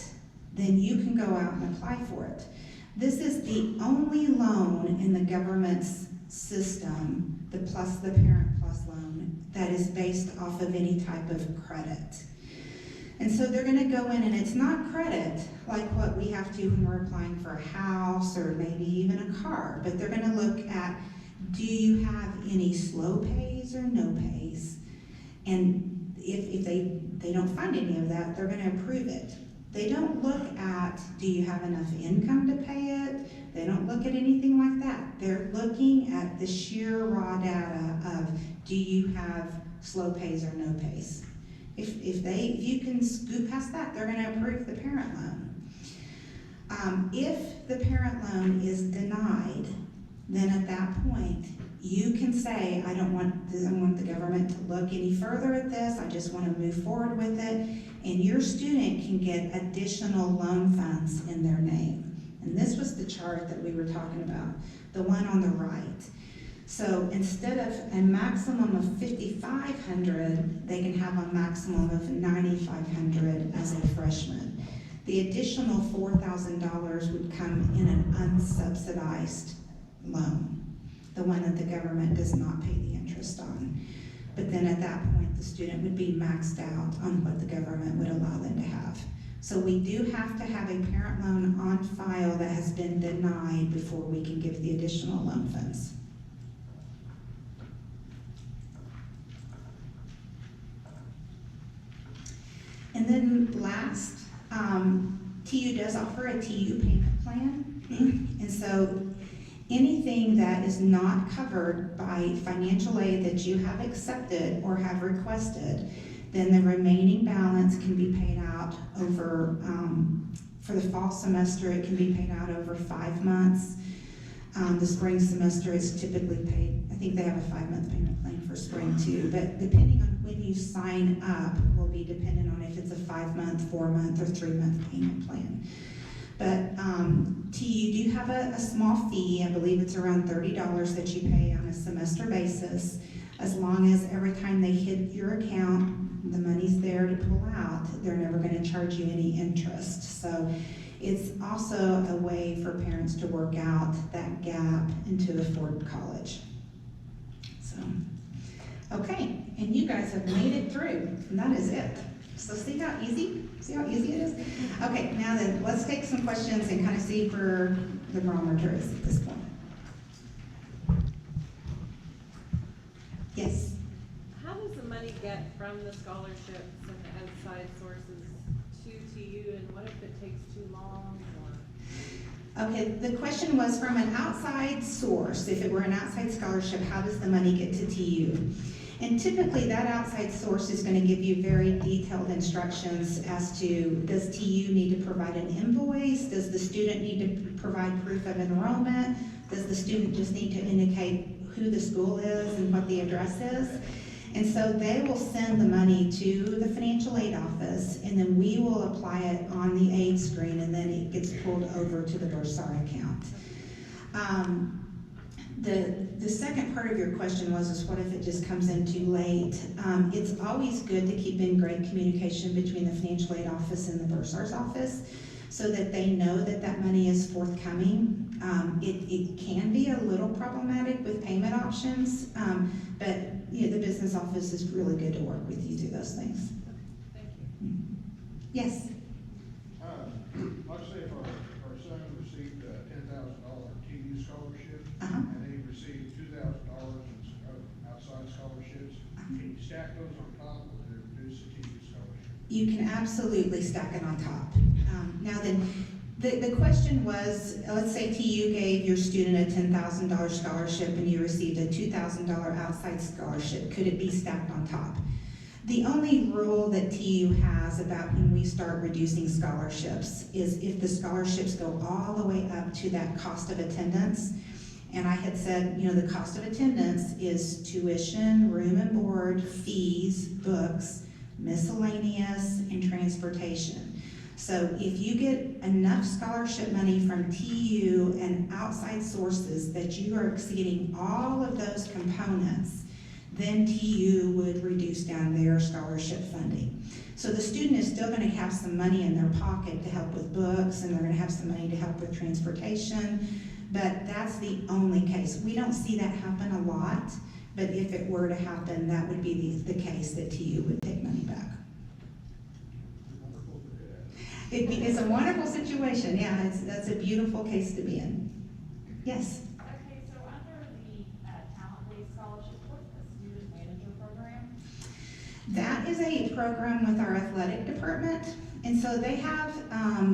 then you can go out and apply for it. This is the only loan in the government's system, the Parent Plus loan, that is based off of any type of credit. And so they're gonna go in, and it's not credit like what we have to when we're applying for a house or maybe even a car, but they're gonna look at, do you have any slow pays or no pays? And if they don't find any of that, they're gonna approve it. They don't look at, do you have enough income to pay it? They don't look at anything like that. They're looking at the sheer raw data of, do you have slow pays or no pays? If you can scoot past that, they're gonna approve the parent loan. If the parent loan is denied, then at that point, you can say, I don't want the government to look any further at this, I just wanna move forward with it, and your student can get additional loan funds in their name. And this was the chart that we were talking about, the one on the right. So instead of a maximum of $5,500, they can have a maximum of $9,500 as a freshman. The additional $4,000 would come in an unsubsidized loan, the one that the government does not pay the interest on. but then at that point, the student would be maxed out on what the government would allow them to have. So we do have to have a parent loan on file that has been denied before we can give the additional loan funds. And then last, TU does offer a TU payment plan. And so anything that is not covered by financial aid that you have accepted or have requested, then the remaining balance can be paid out over, for the fall semester, it can be paid out over 5 months. The spring semester is typically paid, I think they have a 5-month payment plan for spring too, but depending on when you sign up will be dependent on if it's a 5-month, 4-month, or 3-month payment plan. But TU do have a small fee, I believe it's around $30 that you pay on a semester basis, as long as every time they hit your account, the money's there to pull out, they're never gonna charge you any interest. So it's also a way for parents to work out that gap and to afford college. So, okay, and you guys have made it through, and that is it. So see how easy it is? Okay, now then, let's take some questions and kind of see where the barometer is at this point. Yes? How does the money get from the scholarships and the outside sources to TU, and what if it takes too long? Okay, the question was from an outside source. If it were an outside scholarship, how does the money get to TU? And typically that outside source is going to give you very detailed instructions as to, does TU need to provide an invoice? Does the student need to provide proof of enrollment? Does the student just need to indicate who the school is and what the address is? And so they will send the money to the financial aid office, and then we will apply it on the aid screen, and then it gets pulled over to the bursar account. The second part of your question was what if it just comes in too late? It's always good to keep in great communication between the financial aid office and the bursar's office so that they know that that money is forthcoming. It can be a little problematic with payment options, but the business office is really good to work with you through those things. Thank you. Yes? Like I say, if our son received a $10,000 TU scholarship, Uh-huh. and then he received $2,000 in outside scholarships, can you stack those on top, or do they reduce the TU scholarship? You can absolutely stack it on top. Now then, the question was, let's say TU gave your student a $10,000 scholarship and you received a $2,000 outside scholarship. Could it be stacked on top? The only rule that TU has about when we start reducing scholarships is if the scholarships go all the way up to that cost of attendance. And I had said, the cost of attendance is tuition, room and board, fees, books, miscellaneous, and transportation. So if you get enough scholarship money from TU and outside sources that you are exceeding all of those components, then TU would reduce down their scholarship funding. So the student is still going to have some money in their pocket to help with books, and they're going to have some money to help with transportation, but that's the only case. We don't see that happen a lot, but if it were to happen, that would be the case that TU would take money back. It's a wonderful situation, yeah, that's a beautiful case to be in. Yes? Okay, so under the talent-based scholarship, what's the student manager program? That is a program with our athletic department, and so they have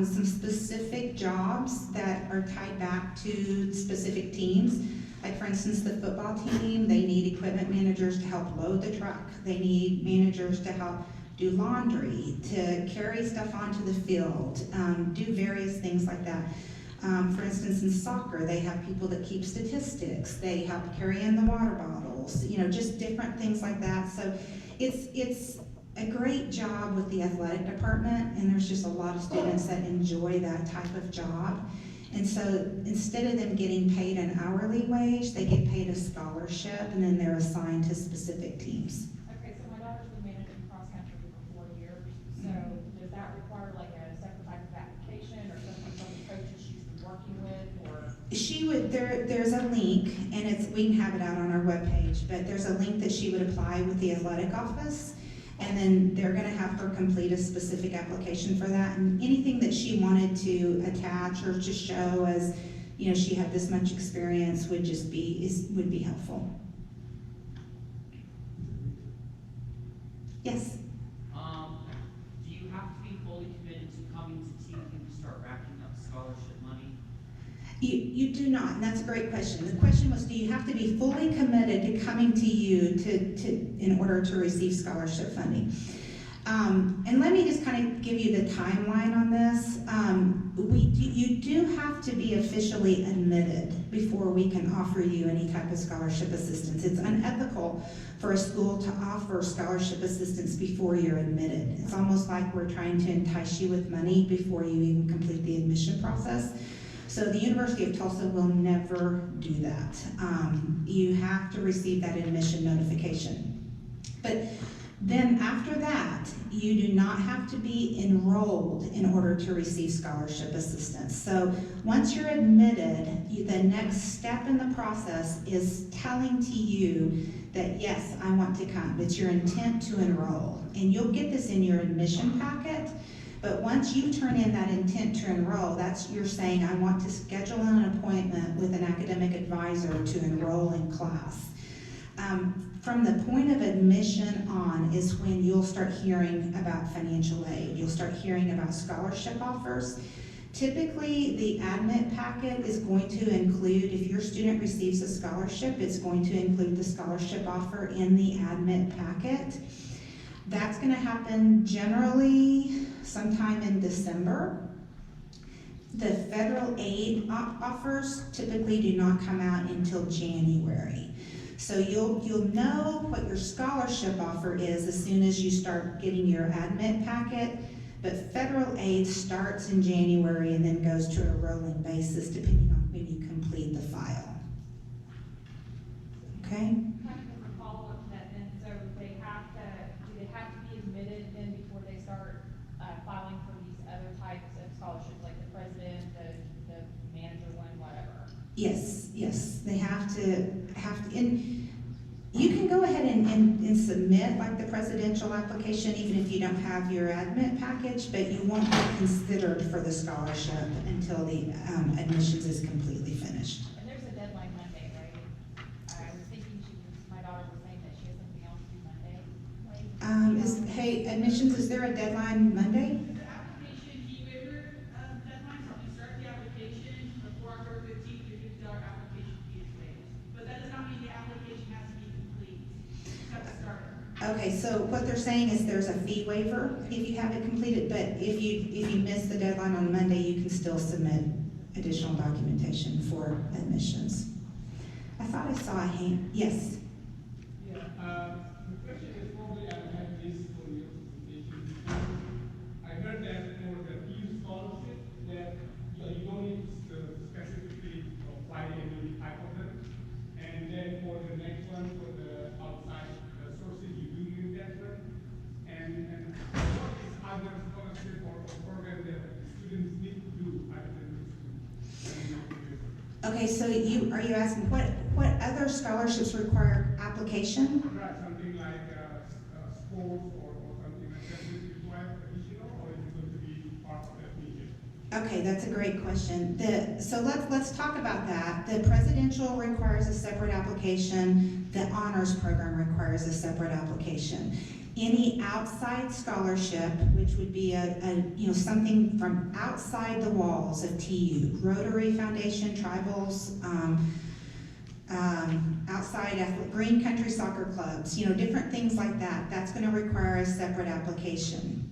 some specific jobs that are tied back to specific teams. Like for instance, the football team, they need equipment managers to help load the truck. They need managers to help do laundry, to carry stuff onto the field, do various things like that. For instance, in soccer, they have people that keep statistics. They help carry in the water bottles, just different things like that. So it's a great job with the athletic department, and there's just a lot of students that enjoy that type of job. And so instead of them getting paid an hourly wage, they get paid a scholarship, and then they're assigned to specific teams. Okay, so my daughter's been managing cross-country for 4 years, so does that require like a separate type of application or something from the coaches she's been working with, or? She there's a link, and we can have it out on our webpage, but there's a link that she would apply with the athletic office, and then they're gonna have her complete a specific application for that, and anything that she wanted to attach or just show as, you know, she had this much experience would be helpful. Yes? Do you have to be fully committed to coming to TU to start racking up scholarship money? You do not, and that's a great question. The question was, do you have to be fully committed to coming to you in order to receive scholarship funding? And let me just kind of give you the timeline on this. You do have to be officially admitted before we can offer you any type of scholarship assistance. It's unethical for a school to offer scholarship assistance before you're admitted. It's almost like we're trying to entice you with money before you even complete the admission process. So the University of Tulsa will never do that. You have to receive that admission notification. But then after that, you do not have to be enrolled in order to receive scholarship assistance. So once you're admitted, the next step in the process is telling to you that, yes, I want to come. It's your intent to enroll. And you'll get this in your admission packet. But once you turn in that intent to enroll, that's you're saying, I want to schedule an appointment with an academic advisor to enroll in class. From the point of admission on is when you'll start hearing about financial aid. You'll start hearing about scholarship offers. Typically, the admit packet is going to include, if your student receives a scholarship, it's going to include the scholarship offer in the admit packet. That's going to happen generally sometime in December. The federal aid offers typically do not come out until January. So you'll know what your scholarship offer is as soon as you start getting your admit packet, but federal aid starts in January and then goes to a rolling basis depending on when you complete the file. Okay? Kind of as a follow-up to that then, so do they have to be admitted then before they start filing for these other types of scholarships, like the president, the manager one, whatever? Yes, they have to, and you can go ahead and submit like the presidential application even if you don't have your admit package, but you won't be considered for the scholarship until the admissions is completely finished. And there's a deadline Monday, right? I was thinking my daughter was saying that she has something else due Monday. Hey, admissions, is there a deadline Monday? The application fee waiver deadline, so you start the application before October 15th, your $50 application fee is waived. But that does not mean the application has to be complete. You have to start. Okay, so what they're saying is there's a fee waiver if you have it completed, but if you miss the deadline on Monday, you can still submit additional documentation for admissions. I thought I saw a hand, yes. Yeah, the question is probably I have this for your presentation. I heard that for the EU scholarship that you don't need to specifically apply any type of them. And then for the next one, for the outside sources, you do need that one. And what is other scholarship or program that students need to do other than this? Okay, so are you asking what other scholarships require application? Right, something like sports or something like that. Is it required additional or is it going to be part of that meeting? Okay, that's a great question. So let's talk about that. The presidential requires a separate application. The honors program requires a separate application. Any outside scholarship, which would be something from outside the walls of TU, Rotary Foundation, tribals, outside Green Country Soccer Clubs, different things like that. That's going to require a separate application.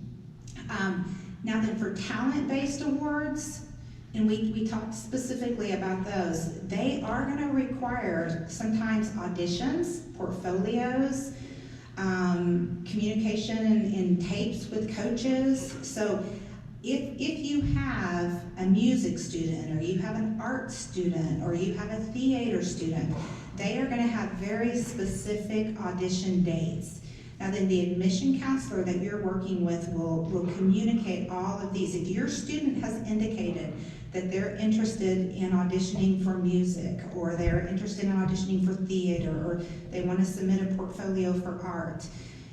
Now then, for talent-based awards, and we talked specifically about those, they are going to require sometimes auditions, portfolios, communication and tapes with coaches. So if you have a music student, or you have an art student, or you have a theater student, they are going to have very specific audition dates. Now then, the admission counselor that you're working with will communicate all of these. If your student has indicated that they're interested in auditioning for music, or they're interested in auditioning for theater, or they want to submit a portfolio for art,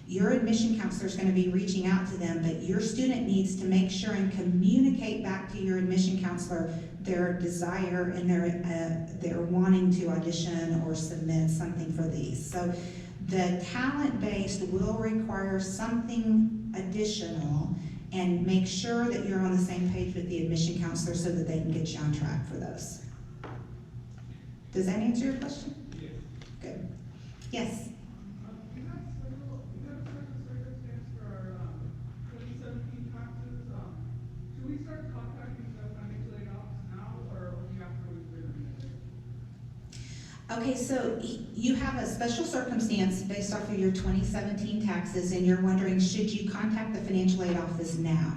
your admission counselor is going to be reaching out to them, but your student needs to make sure and communicate back to your admission counselor their desire and their wanting to audition or submit something for these. So the talent-based will require something additional, and make sure that you're on the same page with the admission counselor so that they can get you on track for those. Does that answer your question? Yes. Good. Yes? We have certain circumstance for our 2017 classes. Should we start contacting the financial aid office now, or we have to wait for them? Okay, so you have a special circumstance based off of your 2017 taxes, and you're wondering, should you contact the financial aid office now?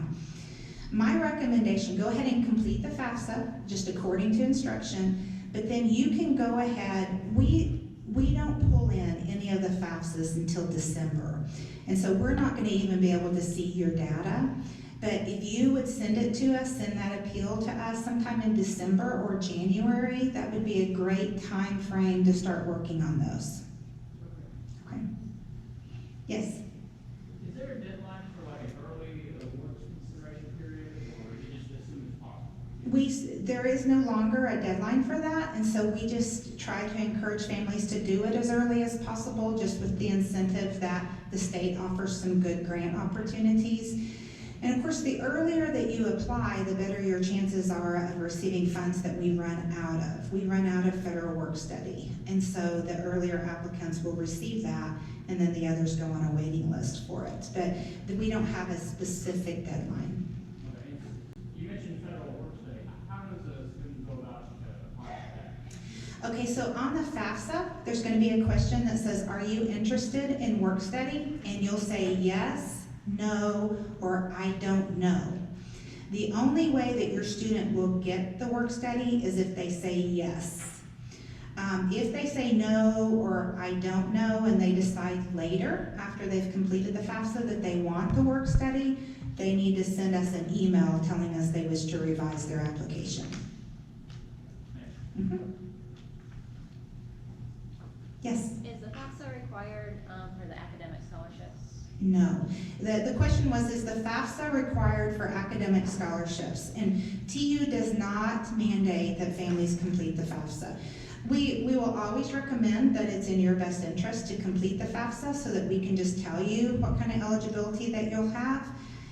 My recommendation, go ahead and complete the Fafsa, just according to instruction, but then you can go ahead, we don't pull in any of the Fafsas until December, and so we're not gonna even be able to see your data. But if you would send it to us, send that appeal to us sometime in December or January, that would be a great time frame to start working on those. Okay. Yes? Is there a deadline for like an early awards consideration period, or is it just as soon as possible? There is no longer a deadline for that, and so we just try to encourage families to do it as early as possible, just with the incentive that the state offers some good grant opportunities. And of course, the earlier that you apply, the better your chances are of receiving funds that we run out of. We run out of federal work study, and so the earlier applicants will receive that, and then the others go on a waiting list for it. But we don't have a specific deadline. Okay. You mentioned federal work study. How does a student go about applying for that? Okay, so on the FAFSA, there's going to be a question that says, are you interested in work study? And you'll say yes, no, or I don't know. The only way that your student will get the work study is if they say yes. If they say no or I don't know, and they decide later, after they've completed the FAFSA, that they want the work study, they need to send us an email telling us they wish to revise their application. Mhm. Yes? Is the FAFSA required for the academic scholarships? No. The question was, is the FAFSA required for academic scholarships? And TU does not mandate that families complete the FAFSA. We will always recommend that it's in your best interest to complete the FAFSA so that we can just tell you what kind of eligibility that you'll have.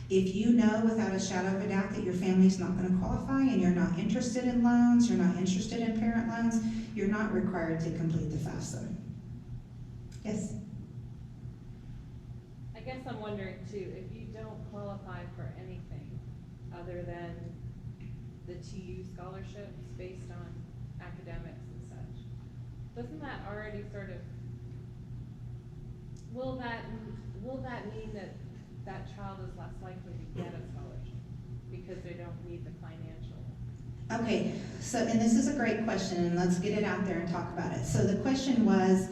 If you know without a shadow of a doubt that your family's not going to qualify and you're not interested in loans, you're not interested in parent loans, you're not required to complete the FAFSA. Yes? I guess I'm wondering too, if you don't qualify for anything other than the TU scholarships based on academics and such, doesn't that already sort of, will that mean that that child is less likely to get a scholarship because they don't meet the financial? Okay, so, and this is a great question, and let's get it out there and talk about it. So the question was,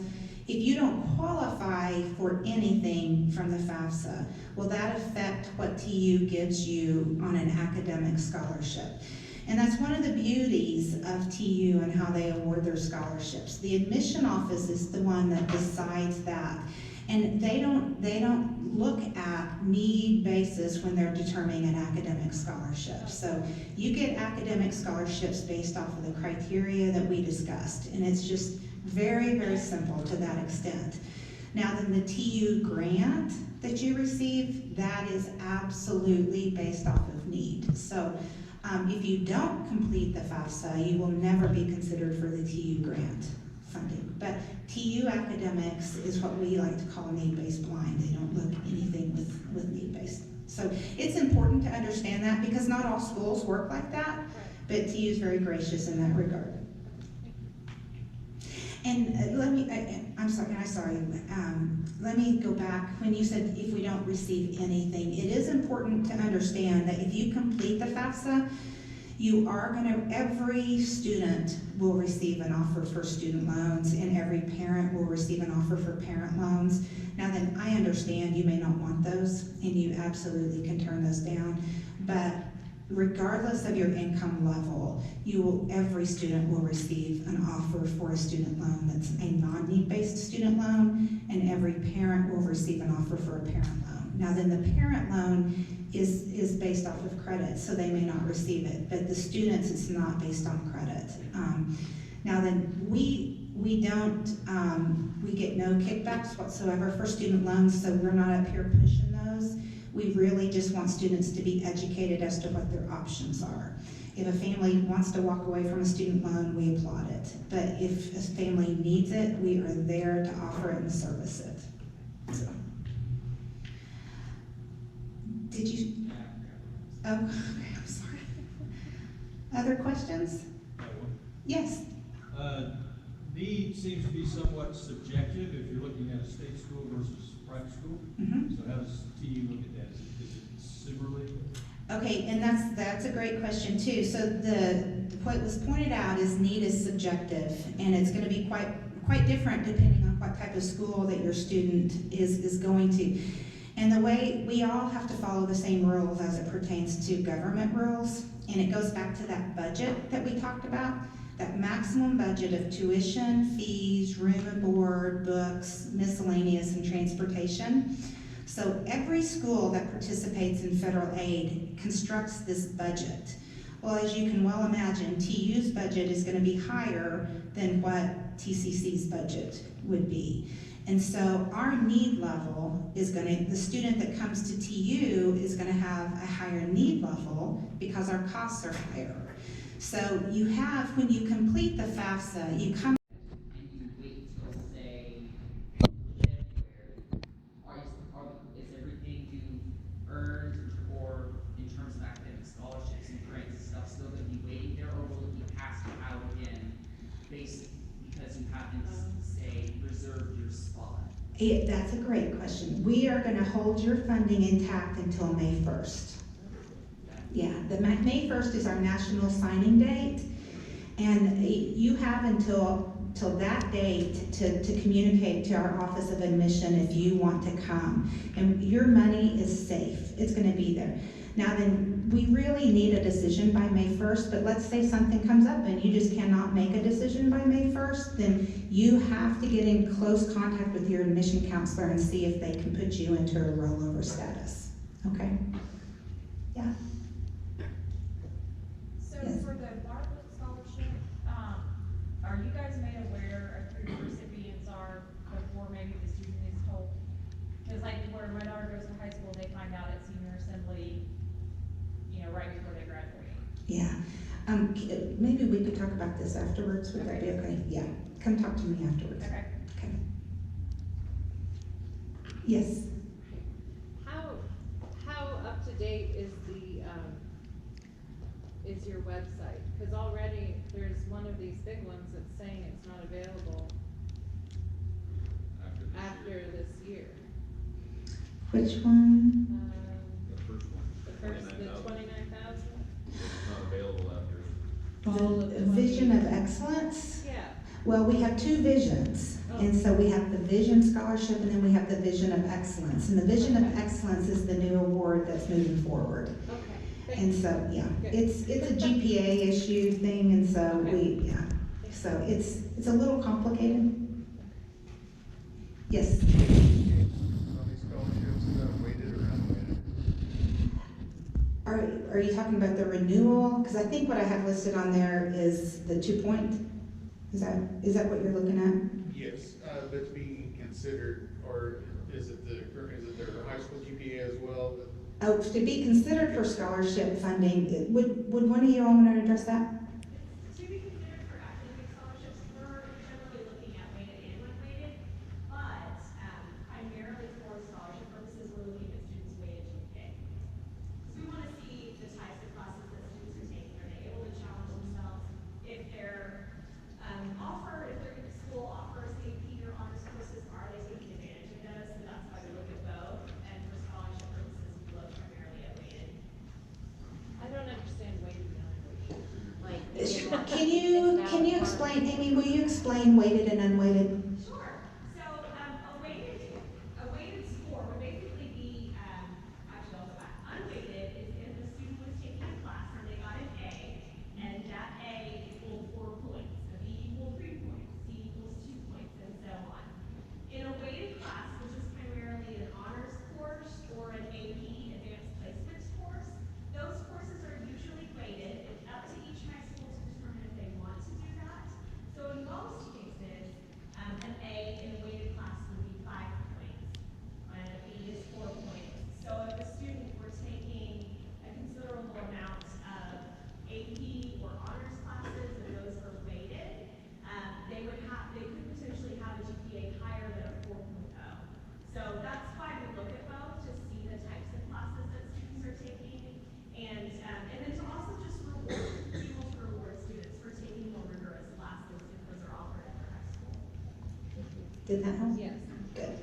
if you don't qualify for anything from the FAFSA, will that affect what TU gives you on an academic scholarship? And that's one of the beauties of TU and how they award their scholarships. The admission office is the one that decides that. And they don't look at need basis when they're determining an academic scholarship. So you get academic scholarships based off of the criteria that we discussed. And it's just very, very simple to that extent. Now then, the TU grant that you receive, that is absolutely based off of need. So if you don't complete the FAFSA, you will never be considered for the TU grant funding. But TU academics is what we like to call need-based blind. They don't look anything with need-based. So it's important to understand that because not all schools work like that, but TU is very gracious in that regard. And let me go back. When you said if we don't receive anything, it is important to understand that if you complete the FAFSA, Every student will receive an offer for student loans, and every parent will receive an offer for parent loans. Now then, I understand you may not want those, and you absolutely can turn those down, but regardless of your income level, every student will receive an offer for a student loan that's a non-need-based student loan, and every parent will receive an offer for a parent loan. Now then, the parent loan is based off of credit, so they may not receive it, but the students, it's not based on credit. Now then, we get no kickbacks whatsoever for student loans, so we're not up here pushing those. We really just want students to be educated as to what their options are. If a family wants to walk away from a student loan, we applaud it. But if a family needs it, we are there to offer it and service it. So. Did you? Oh, okay, I'm sorry. Other questions? Yes. Need seems to be somewhat subjective if you're looking at a state school versus private school. Mm-hmm. So how does TU look at that? Is it similarly? Okay, and that's a great question too. So what was pointed out is need is subjective, and it's going to be quite different depending on what type of school that your student is going to. And the way we all have to follow the same rules as it pertains to government rules, and it goes back to that budget that we talked about, that maximum budget of tuition, fees, room and board, books, miscellaneous, and transportation. So every school that participates in federal aid constructs this budget. Well, as you can well imagine, TU's budget is going to be higher than what TCC's budget would be. And so our need level is the student that comes to TU is going to have a higher need level because our costs are higher. So when you complete the Fafsa, you come. And you wait till, say, February, is everything you earned or in terms of academic scholarships and grants and stuff still going to be waiting there, or will it be passed out again based because you haven't, say, reserved your spot? That's a great question. We are going to hold your funding intact until May 1st. Yeah, the May 1st is our national signing date, and you have until that date to communicate to our Office of Admission if you want to come. And your money is safe. It's going to be there. Now then, we really need a decision by May 1st, but let's say something comes up and you just cannot make a decision by May 1st, then you have to get in close contact with your admission counselor and see if they can put you into a rollover status. Okay? Yeah. So Yes. for the Bartlett Scholarship, are you guys made aware of who the recipients are before maybe the student is told? Because like where my daughter goes to high school, they find out at senior assembly, right before they graduate. Yeah. Maybe we could talk about this afterwards. Would that be okay? Yeah. Come talk to me afterwards. Okay. Okay. Yes. How up to date is is your website? Because already there's one of these big ones that's saying it's not available after this year. Which one? The first one. The 29,000? It's not available after. The Vision of Excellence? Yeah. Well, we have two visions. And so we have the Vision Scholarship and then we have the Vision of Excellence. And the Vision of Excellence is the new award that's moving forward. Okay. And so, yeah, Good. it's a GPA issue thing, and so Okay. so it's a little complicated. Yes. Are these scholarships weighted or unweighted? Are you talking about the renewal? Because I think what I have listed on there is the 2 point. Is that what you're looking at? Yes, but to be considered, or is it their high school GPA as well? Oh, to be considered for scholarship funding, would one of you all want to address that? To be considered for academic scholarships, we're generally looking at weighted and unweighted, but primarily for scholarship purposes, we're looking at students' weighted GPA. Because we want to see the types of classes that students are taking. Are they able to challenge themselves? If their school offers AP or honors courses, are they taking advantage of those? So that's why we look at both. And for scholarship purposes, we look primarily at weighted. I don't understand weighted and unweighted. Can you explain, Amy, will you explain weighted and unweighted? Sure. So, a weighted score would basically be, actually also unweighted is if a student was taking a class and they got an A, and that A equaled 4 points, a B equaled 3 points, C equals 2 points, and so on. In a weighted class, which is primarily an honors course or an AP, advanced placement course, those courses are usually weighted. It's up to each high school to determine if they want to do that. So in most cases, an A in a weighted class would be 5 points, and a B is 4 points. So if a student were taking a considerable amount of AP or honors classes and those were weighted, they could potentially have a GPA higher than a 4.0. So that's why we look at both, to see the types of classes that students are taking, and then to also just be able to reward students for taking more rigorous classes if those are offered at their high school. Did that help? Yes. Good.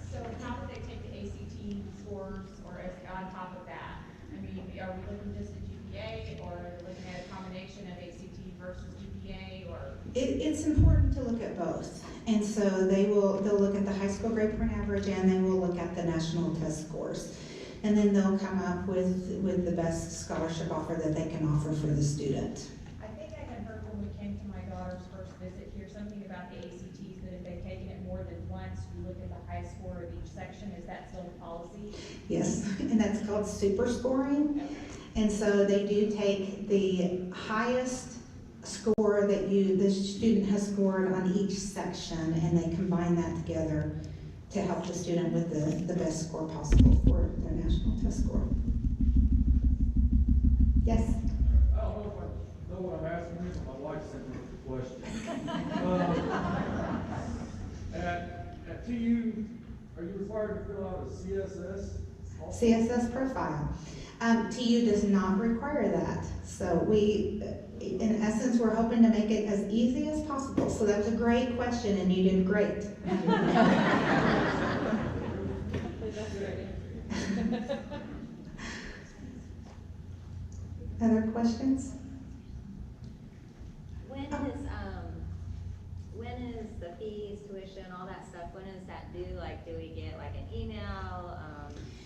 So how would they take the ACT scores, or is on top of that? I mean, are we looking just at GPA, or are we looking at a combination of ACT versus GPA, or? It's important to look at both. And so they'll look at the high school grade point average, and they will look at the national test scores. And then they'll come up with the best scholarship offer that they can offer for the student. I think I had heard when we came to my daughter's first visit here, something about the ACTs, that if they've taken it more than once, you look at the high score of each section. Is that still the policy? Yes, and that's called super scoring. And so they do take the highest score that the student has scored on each section, and they combine that together to help the student with the best score possible for their national test score. Yes? I don't know if I know what I'm asking you, but my wife sent me the question. At TU, are you required to fill out a CSS? CSS profile. TU does not require that. So in essence, we're hoping to make it as easy as possible. So that's a great question, and you did great. Other questions? When is the fees, tuition, all that stuff, when is that due? Like, do we get like an email?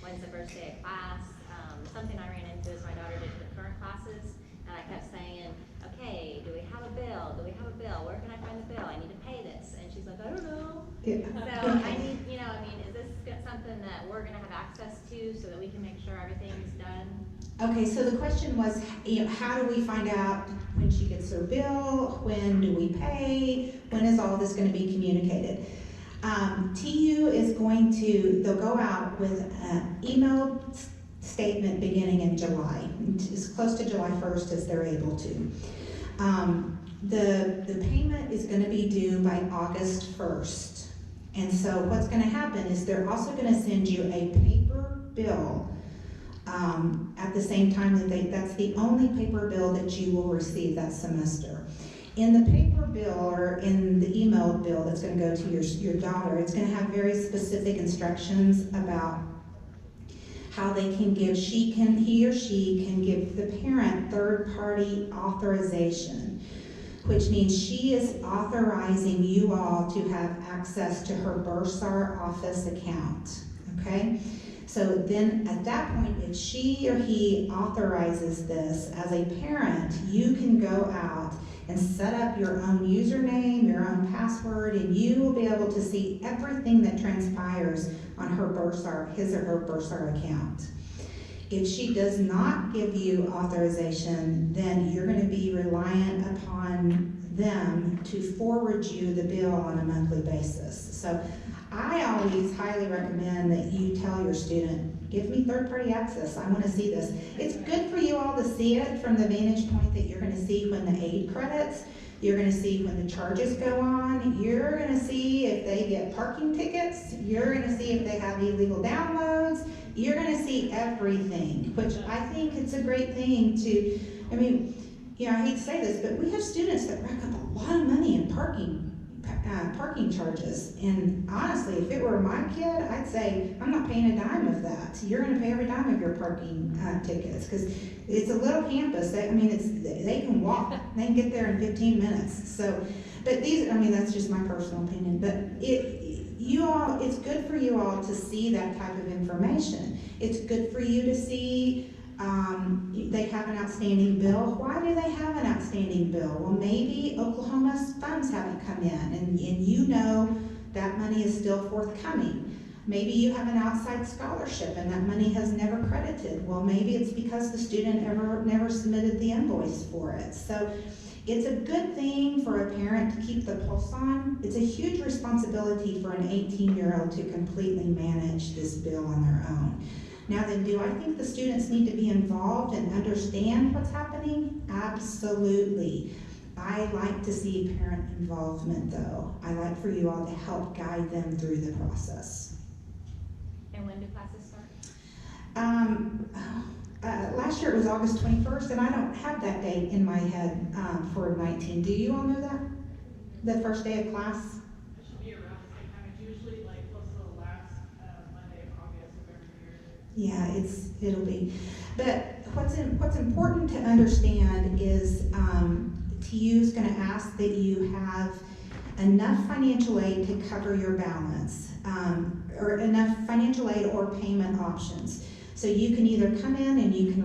When's the first day of class? Something I ran into is my daughter did her current classes, and I kept saying, okay, do we have a bill? Do we have a bill? Where can I find the bill? I need to pay this. And she's like, I don't know. Yeah. So I need, is this something that we're gonna have access to so that we can make sure everything's done? Okay, so the question was, how do we find out when she gets her bill? When do we pay? When is all this going to be communicated? TU is they'll go out with an email statement beginning in July, as close to July 1st as they're able to. The payment is going to be due by August 1st. And so what's going to happen is they're also going to send you a paper bill at the same time that's the only paper bill that you will receive that semester. In the paper bill, or in the email bill that's going to go to your daughter, it's going to have very specific instructions about how they can give, he or she can give the parent third-party authorization, which means she is authorizing you all to have access to her bursar office account, okay? So then at that point, if she or he authorizes this, as a parent, you can go out and set up your own username, your own password, and you will be able to see everything that transpires on her bursar, his or her bursar account. If she does not give you authorization, then you're going to be reliant upon them to forward you the bill on a monthly basis. So I always highly recommend that you tell your student, give me third-party access, I want to see this. It's good for you all to see it from the vantage point that you're going to see when the aid credits, you're going to see when the charges go on, you're going to see if they get parking tickets, you're going to see if they have illegal downloads, you're going to see everything, which I think it's a great thing to, I hate to say this, but we have students that rack up a lot of money in parking parking charges. And honestly, if it were my kid, I'd say, I'm not paying a dime of that. You're gonna pay every dime of your parking tickets, because it's a little campus. They can walk, they can get there in 15 minutes. So, but that's just my personal opinion. But it's good for you all to see that type of information. It's good for you to see they have an outstanding bill. Why do they have an outstanding bill? Well, maybe Oklahoma's funds haven't come in, and you know that money is still forthcoming. Maybe you have an outside scholarship and that money has never credited. Well, maybe it's because the student never submitted the invoice for it. So it's a good thing for a parent to keep the pulse on. It's a huge responsibility for an 18-year-old to completely manage this bill on their own. Now then, do I think the students need to be involved and understand what's happening? Absolutely. I like to see parent involvement though. I like for you all to help guide them through the process. And when do classes start? Last year it was August 21st, and I don't have that date in my head for 19. Do you all know that? The first day of class? It should be around the same time. It's usually like close to the last Monday of August of every year. Yeah, it'll be. But what's important to understand is TU is going to ask that you have enough financial aid to cover your balance, or enough financial aid or payment options. So you can either come in and you can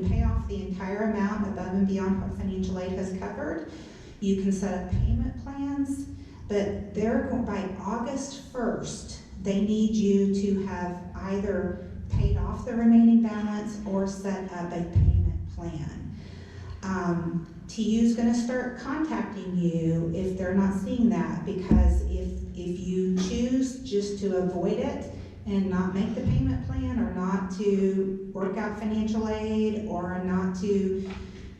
pay off the entire amount above and beyond what financial aid has covered. You can set up payment plans, but by August 1st, they need you to have either paid off the remaining balance or set up a payment plan. TU is going to start contacting you if they're not seeing that, because if you choose just to avoid it and not make the payment plan, or not to work out financial aid, or not to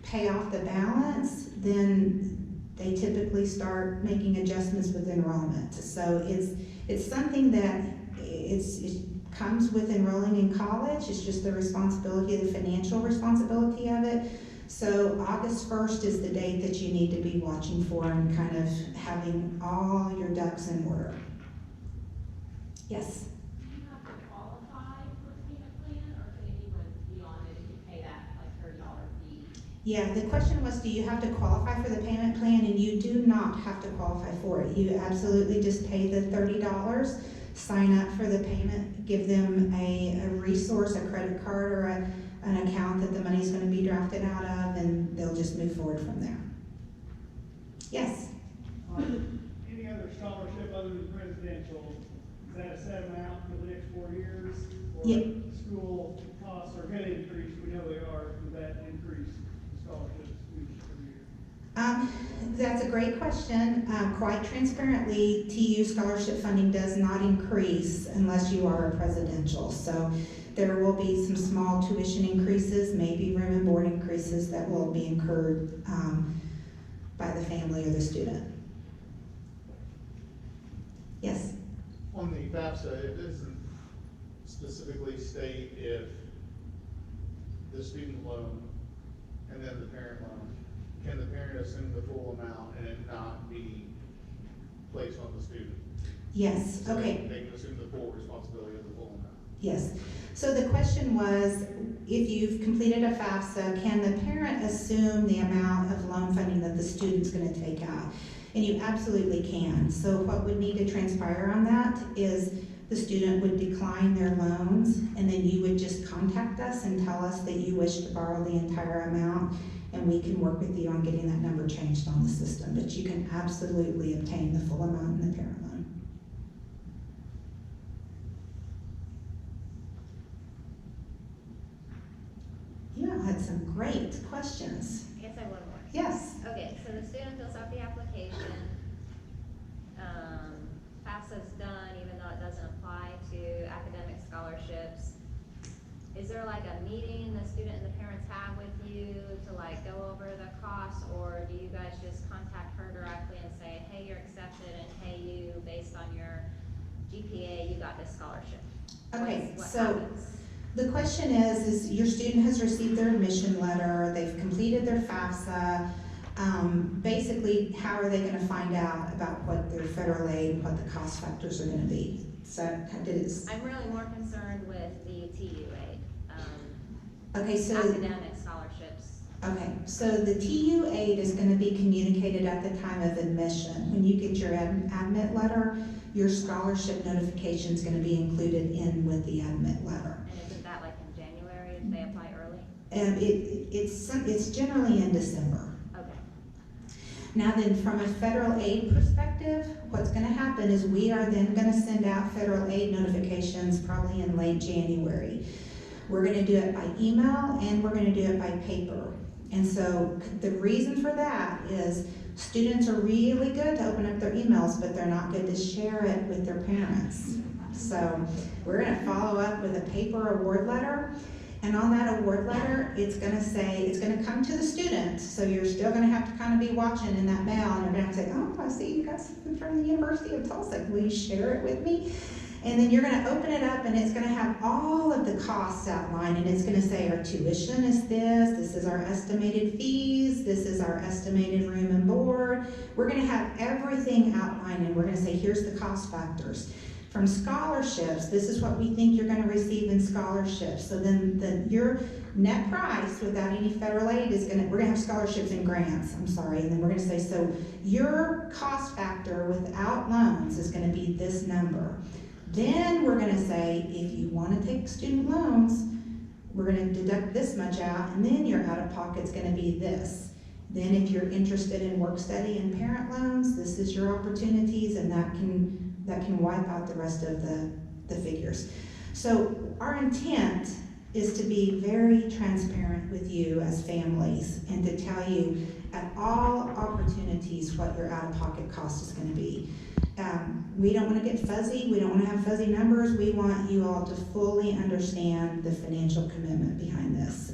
pay off the balance, then they typically start making adjustments with enrollment. So it's something that it comes with enrolling in college. It's just the responsibility, the financial responsibility of it. So August 1st is the date that you need to be watching for and kind of having all your ducks in order. Yes? Do you have to qualify for the payment plan, or can anyone be on it if you pay that like $30 fee? Yeah, the question was, do you have to qualify for the payment plan? And you do not have to qualify for it. You absolutely just pay the $30, sign up for the payment, give them a resource, a credit card, or an account that the money's going to be drafted out of, and they'll just move forward from there. Yes? Any other scholarship other than presidential, is that a set amount for the next 4 years? Or Yep. school costs are going to increase, we know they are, will that increase the scholarships every year? That's a great question. Quite transparently, TU scholarship funding does not increase unless you are a presidential. So there will be some small tuition increases, maybe room and board increases that will be incurred by the family or the student. Yes? On the Fafsa, it doesn't specifically state if the student loan and then the parent loan, can the parent assume the full amount and it not be placed on the student? Yes, So okay. they can assume the full responsibility of the full amount. Yes. So the question was, if you've completed a FAFSA, can the parent assume the amount of loan funding that the student's going to take out? And you absolutely can. So what would need to transpire on that is the student would decline their loans, and then you would just contact us and tell us that you wish to borrow the entire amount, and we can work with you on getting that number changed on the system. But you can absolutely obtain the full amount in the parent loan. You all had some great questions. I guess I have one more. Yes. Okay, so the student fills out the application. FAFSA's done, even though it doesn't apply to academic scholarships. Is there like a meeting the student and the parents have with you to like go over the costs, or do you guys just contact her directly and say, hey, you're accepted, and hey, you, based on your GPA, you got this scholarship? Okay, What so happens? the question is your student has received their admission letter, they've completed their FAFSA, Basically, how are they gonna find out about what their federal aid and what the cost factors are gonna be? So, I'm really more concerned with the TU aid, okay, so. academic scholarships. Okay, so the TU aid is gonna be communicated at the time of admission. When you get your admit letter, your scholarship notification is gonna be included in with the admit letter. And isn't that like in January if they apply early? And it's generally in December. Okay. Now then, from a federal aid perspective, what's gonna happen is we are then gonna send out federal aid notifications probably in late January. We're gonna do it by email and we're gonna do it by paper. And so the reason for that is students are really good to open up their emails, but they're not good to share it with their parents. So we're gonna follow up with a paper award letter. And on that award letter, it's gonna say, it's gonna come to the student. So you're still gonna have to kind of be watching in that mail, and you're gonna have to say, oh, I see you got something from the University of Tulsa. Will you share it with me? And then you're gonna open it up and it's gonna have all of the costs outlined, and it's gonna say our tuition is this is our estimated fees, this is our estimated room and board. We're gonna have everything outlined, and we're gonna say, here's the cost factors. From scholarships, this is what we think you're gonna receive in scholarships. So then your net price without any federal aid is we're gonna have scholarships and grants, I'm sorry, and then we're gonna say, so your cost factor without loans is gonna be this number. Then we're gonna say, if you wanna take student loans, we're gonna deduct this much out, and then your out-of-pocket's gonna be this. Then if you're interested in work study and parent loans, this is your opportunities, and that can wipe out the rest of the figures. So our intent is to be very transparent with you as families and to tell you at all opportunities what your out-of-pocket cost is gonna be. We don't wanna get fuzzy, we don't wanna have fuzzy numbers, we want you all to fully understand the financial commitment behind this.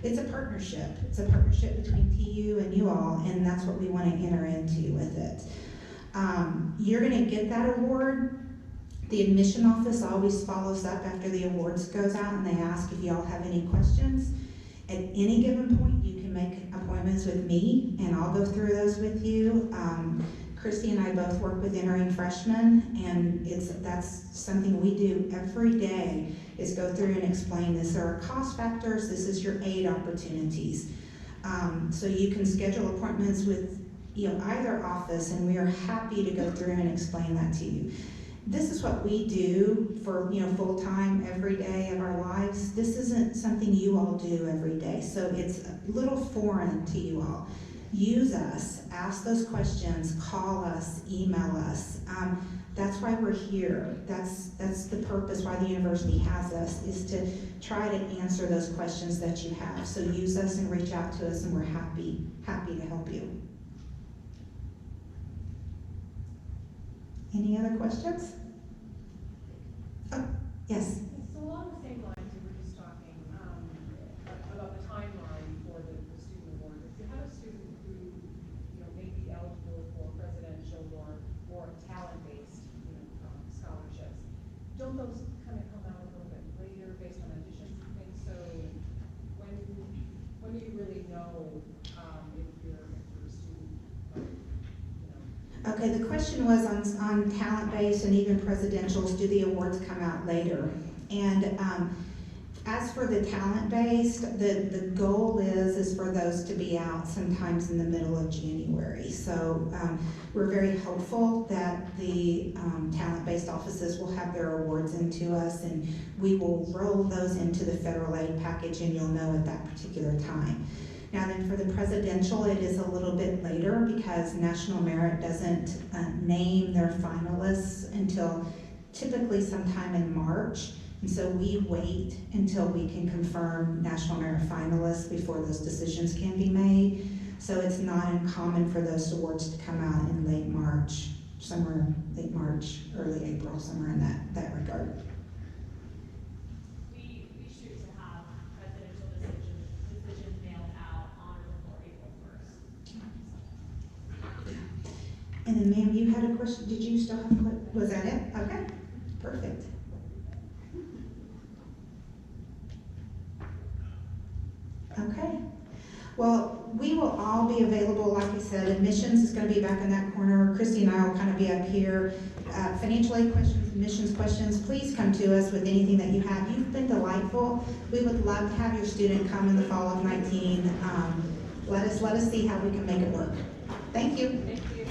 It's a partnership between TU and you all, and that's what we wanna enter into with it. You're gonna get that award. The admission office always follows up after the awards goes out, and they ask if y'all have any questions. At any given point, you can make appointments with me, and I'll go through those with you. Christi and I both work with entering freshmen, and that's something we do every day, is go through and explain this. There are cost factors, this is your aid opportunities. So you can schedule appointments with either office, and we are happy to go through and explain that to you. This is what we do for full-time every day of our lives. This isn't something you all do every day, so it's a little foreign to you all. Use us, ask those questions, call us, email us. That's why we're here. That's the purpose why the university has us, is to try to answer those questions that you have. So use us and reach out to us, and we're happy to help you. Any other questions? Oh, yes. So along the same lines, we were just talking about the timeline for the student award. If you have a student who may be eligible for presidential or talent-based scholarships, don't those kind of come out a little bit later based on additions and things? So when do you really know if you're a student? Okay, the question was on talent-based and even presidentials, do the awards come out later? And as for the talent-based, the goal is for those to be out sometimes in the middle of January. So we're very hopeful that the talent-based offices will have their awards into us, and we will roll those into the federal aid package, and you'll know at that particular time. Now then, for the presidential, it is a little bit later because National Merit doesn't name their finalists until typically sometime in March. And so we wait until we can confirm National Merit finalists before those decisions can be made. So it's not uncommon for those awards to come out in late March, late March, early April, somewhere in that regard. We shoot to have presidential decisions mailed out on or before April 1st. And then ma'am, you had a question, did you still have a question? Was that it? Okay, perfect. Okay. Well, we will all be available, like I said, admissions is gonna be back in that corner, Christi and I will kind of be up here. Financial aid questions, admissions questions, please come to us with anything that you have. You've been delightful. We would love to have your student come in the fall of 19. Let us see how we can make it work. Thank you. Thank you.